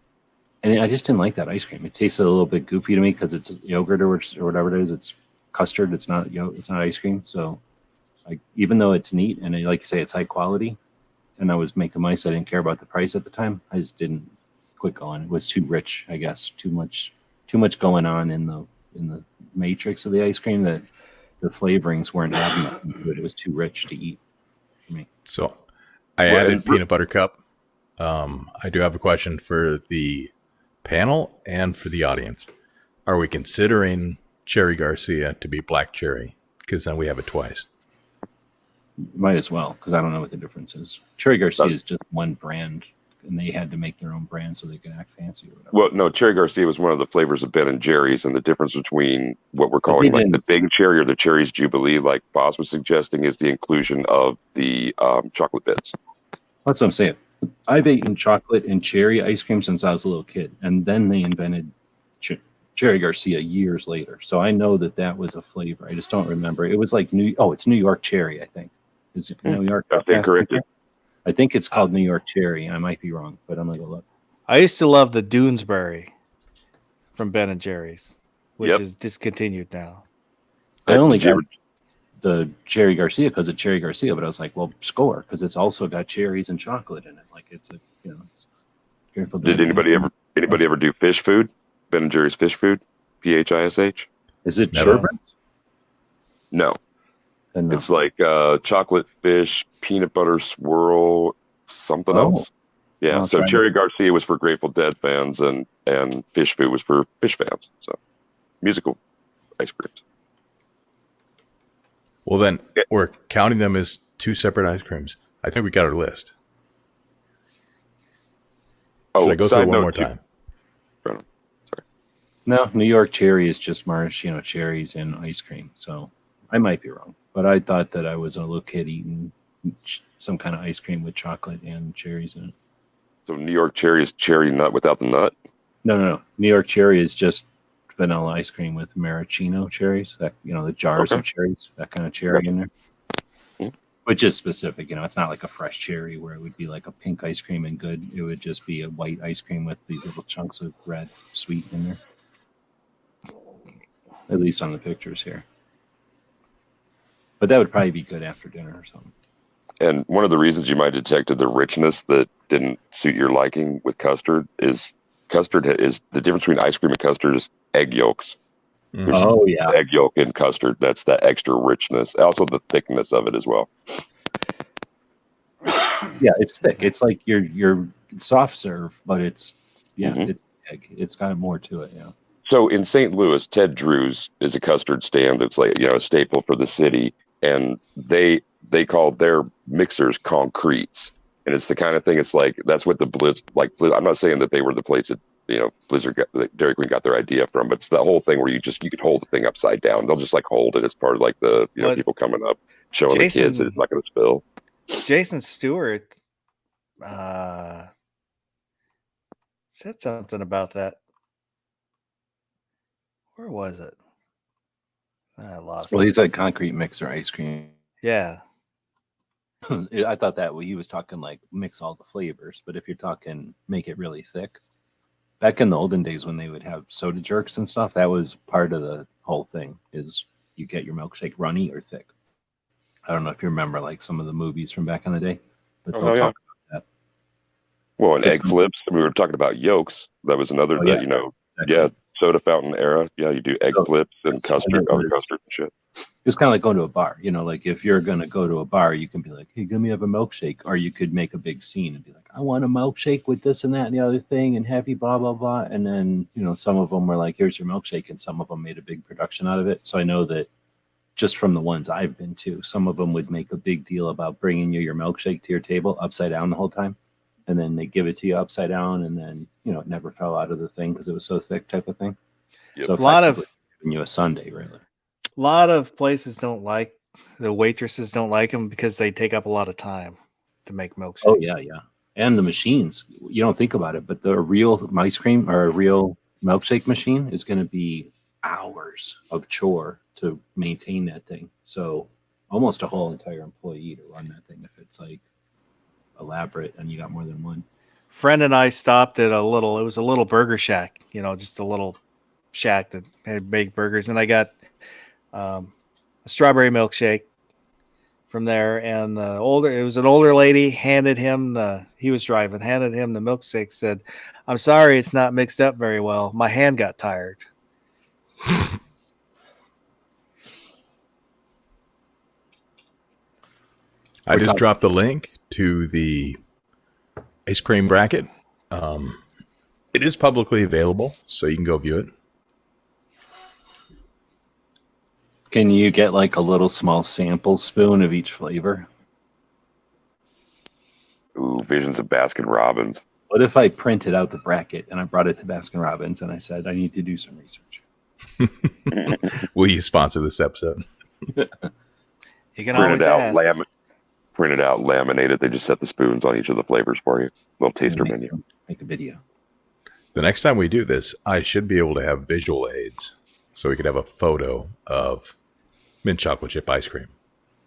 I just didn't like that ice cream. It tasted a little bit goofy to me because it's yogurt or whatever it is. It's custard. It's not ice cream. So even though it's neat and like you say, it's high quality, and I was making mice, I didn't care about the price at the time. I just didn't quit going. It was too rich, I guess. Too much going on in the matrix of the ice cream that the flavorings weren't adding nothing to it. It was too rich to eat for me.
So I added peanut butter cup. I do have a question for the panel and for the audience. Are we considering Cherry Garcia to be black cherry? Because then we have it twice.
Might as well, because I don't know what the difference is. Cherry Garcia is just one brand, and they had to make their own brand so they could act fancy or whatever.
Well, no, Cherry Garcia was one of the flavors of Ben and Jerry's, and the difference between what we're calling like the Big Cherry or the Cherry's Jubilee, like Boz was suggesting, is the inclusion of the chocolate bits.
That's what I'm saying. I've eaten chocolate and cherry ice cream since I was a little kid, and then they invented Cherry Garcia years later. So I know that was a flavor. I just don't remember. It was like it's New York Cherry, I think. Is it New York?
I think correct.
I think it's called New York Cherry. I might be wrong, but I'm gonna go look.
I used to love the Doonesbury from Ben and Jerry's, which is discontinued now.
I only got the Cherry Garcia because of Cherry Garcia, but I was like, well, score, because it's also got cherries and chocolate in it. Like it's
Did anybody ever do fish food? Ben and Jerry's fish food? PHISH?
Is it sherbet?
No.
No.
It's like chocolate fish, peanut butter swirl, something else. Yeah. So Cherry Garcia was for Grateful Dead fans, and fish food was for fish fans. So musical ice creams.
Well, then we're counting them as two separate ice creams. I think we got our list. Should I go through it one more time?
Sorry.
No, New York Cherry is just maraschino cherries and ice cream. So I might be wrong, but I thought that I was a little kid eating some kind of ice cream with chocolate and cherries in it.
So New York Cherry is cherry nut without the nut?
No. New York Cherry is just vanilla ice cream with maraschino cherries. That the jars of cherries, that kind of cherry in there. Which is specific, it's not like a fresh cherry where it would be like a pink ice cream and good. It would just be a white ice cream with these little chunks of red sweet in there. At least on the pictures here. But that would probably be good after dinner or something.
And one of the reasons you might have detected the richness that didn't suit your liking with custard is the difference between ice cream and custard is egg yolks.
Mm-hmm. Oh yeah,
egg yolk in custard. That's the extra richness. Also the thickness of it as well.
Yeah, it's thick. It's like your soft serve, but it's it's egg. It's got more to it. Yeah.
So in St. Louis, Ted Drew's is a custard stand that's like, a staple for the city, and they call their mixers concretes, and it's the kind of thing. It's like that's what the I'm not saying that they were the place that Blizzard that Dairy Queen got their idea from, but it's the whole thing where you can hold the thing upside down. They'll just like hold it as part of like the
What
people coming up, showing the kids that it's not going to spill.
Jason Stewart said something about that. Where was it? I lost
Well,
it.
he's like concrete mixer ice cream.
Yeah.
I thought that he was talking like mix all the flavors, but if you're talking make it really thick, back in the olden days when they would have soda jerks and stuff, that was part of the whole thing. Is you get your milkshake runny or thick. I don't know if you remember like some of the movies from back in the day, but they'll talk about that.
Well, and egg flips. We were talking about yolks. That was another
Exactly.
soda fountain era. Yeah, you do egg flips and custard and shit.
It's kind of like going to a bar. Like if you're going to go to a bar, you can be like, hey, give me a milkshake. Or you could make a big scene and be like, I want a milkshake with this and that and the other thing and happy blah, blah, blah. And then, some of them were like, here's your milkshake. And some of them made a big production out of it. So I know that just from the ones I've been to, some of them would make a big deal about bringing you your milkshake to your table upside down the whole time. And then they give it to you upside down. And then, it never fell out of the thing because it was so thick type of thing.
Yep.
So a lot of giving you a sundae, really.
A lot of places the waitresses don't like them because they take up a lot of time to make milkshakes.
Oh yeah. And the machines, you don't think about it, but the real ice cream or a real milkshake machine is going to be hours of chore to maintain that thing. So almost a whole entire employee to run that thing if it's like elaborate and you got more than one.
Friend and I stopped at it was a little burger shack, just a little shack that had baked burgers, and I got a strawberry milkshake from there, and it was an older lady handed him the milkshake, said, I'm sorry it's not mixed up very well, my hand got tired.
I just dropped the link to the ice cream bracket. It is publicly available, so you can go view it.
Can you get like a little small sample spoon of each flavor?
Ooh, visions of Baskin Robbins.
What if I printed out the bracket and I brought it to Baskin Robbins and I said, I need to do some research?
Will you sponsor this episode?
You can always ask.
Print it out, laminate it. They just set the spoons on each of the flavors for you. Little taster menu.
Make a video.
The next time we do this, I should be able to have visual aids so we could have a photo of mint chocolate chip ice cream.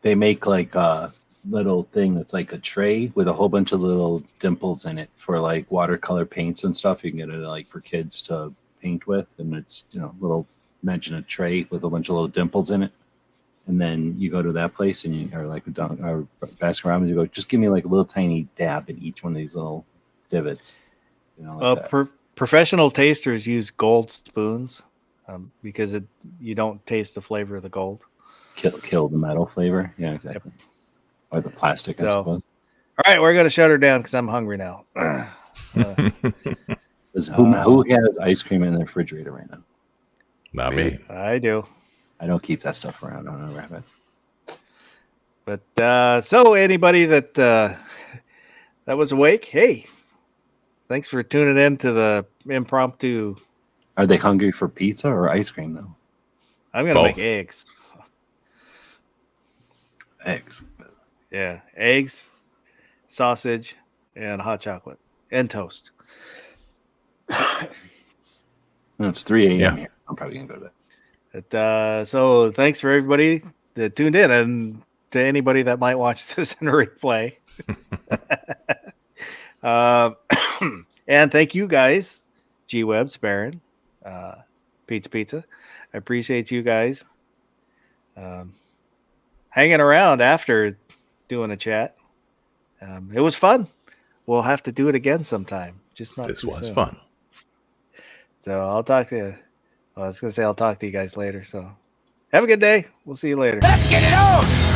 They make like a little thing that's like a tray with a whole bunch of little dimples in it for like watercolor paints and stuff. You can get it like for kids to paint with, and it's imagine a tray with a bunch of little dimples in it. And then you go to that place and Baskin Robbins, you go, just give me like a little tiny dab in each one of these little divots.
Professional tasters use gold spoons because you don't taste the flavor of the gold.
Kill the metal flavor. Yeah, exactly. Yep. Or the plastic, I suppose.
All right, we're going to shut her down because I'm hungry now.
Who has ice cream in their refrigerator right now?
Not me.
I do.
I don't keep that stuff around. I don't know, Rabbit.
But so anybody that was awake, hey, thanks for tuning in to the impromptu.
Are they hungry for pizza or ice cream though?
I'm gonna make eggs.
Eggs.
Yeah, eggs, sausage, and hot chocolate and toast.
It's 3 a.m. here. I'm probably gonna go to bed.
So thanks for everybody that tuned in, and to anybody that might watch this in a replay. And thank you guys, G-Webs, Baron, Pizza. I appreciate you guys hanging around after doing a chat. It was fun. We'll have to do it again sometime. Just not.
This was
soon.
Fun.
So I'll talk to you. Well, I was going to say I'll talk to you guys later. So have a good day. We'll see you later.
Let's get it on!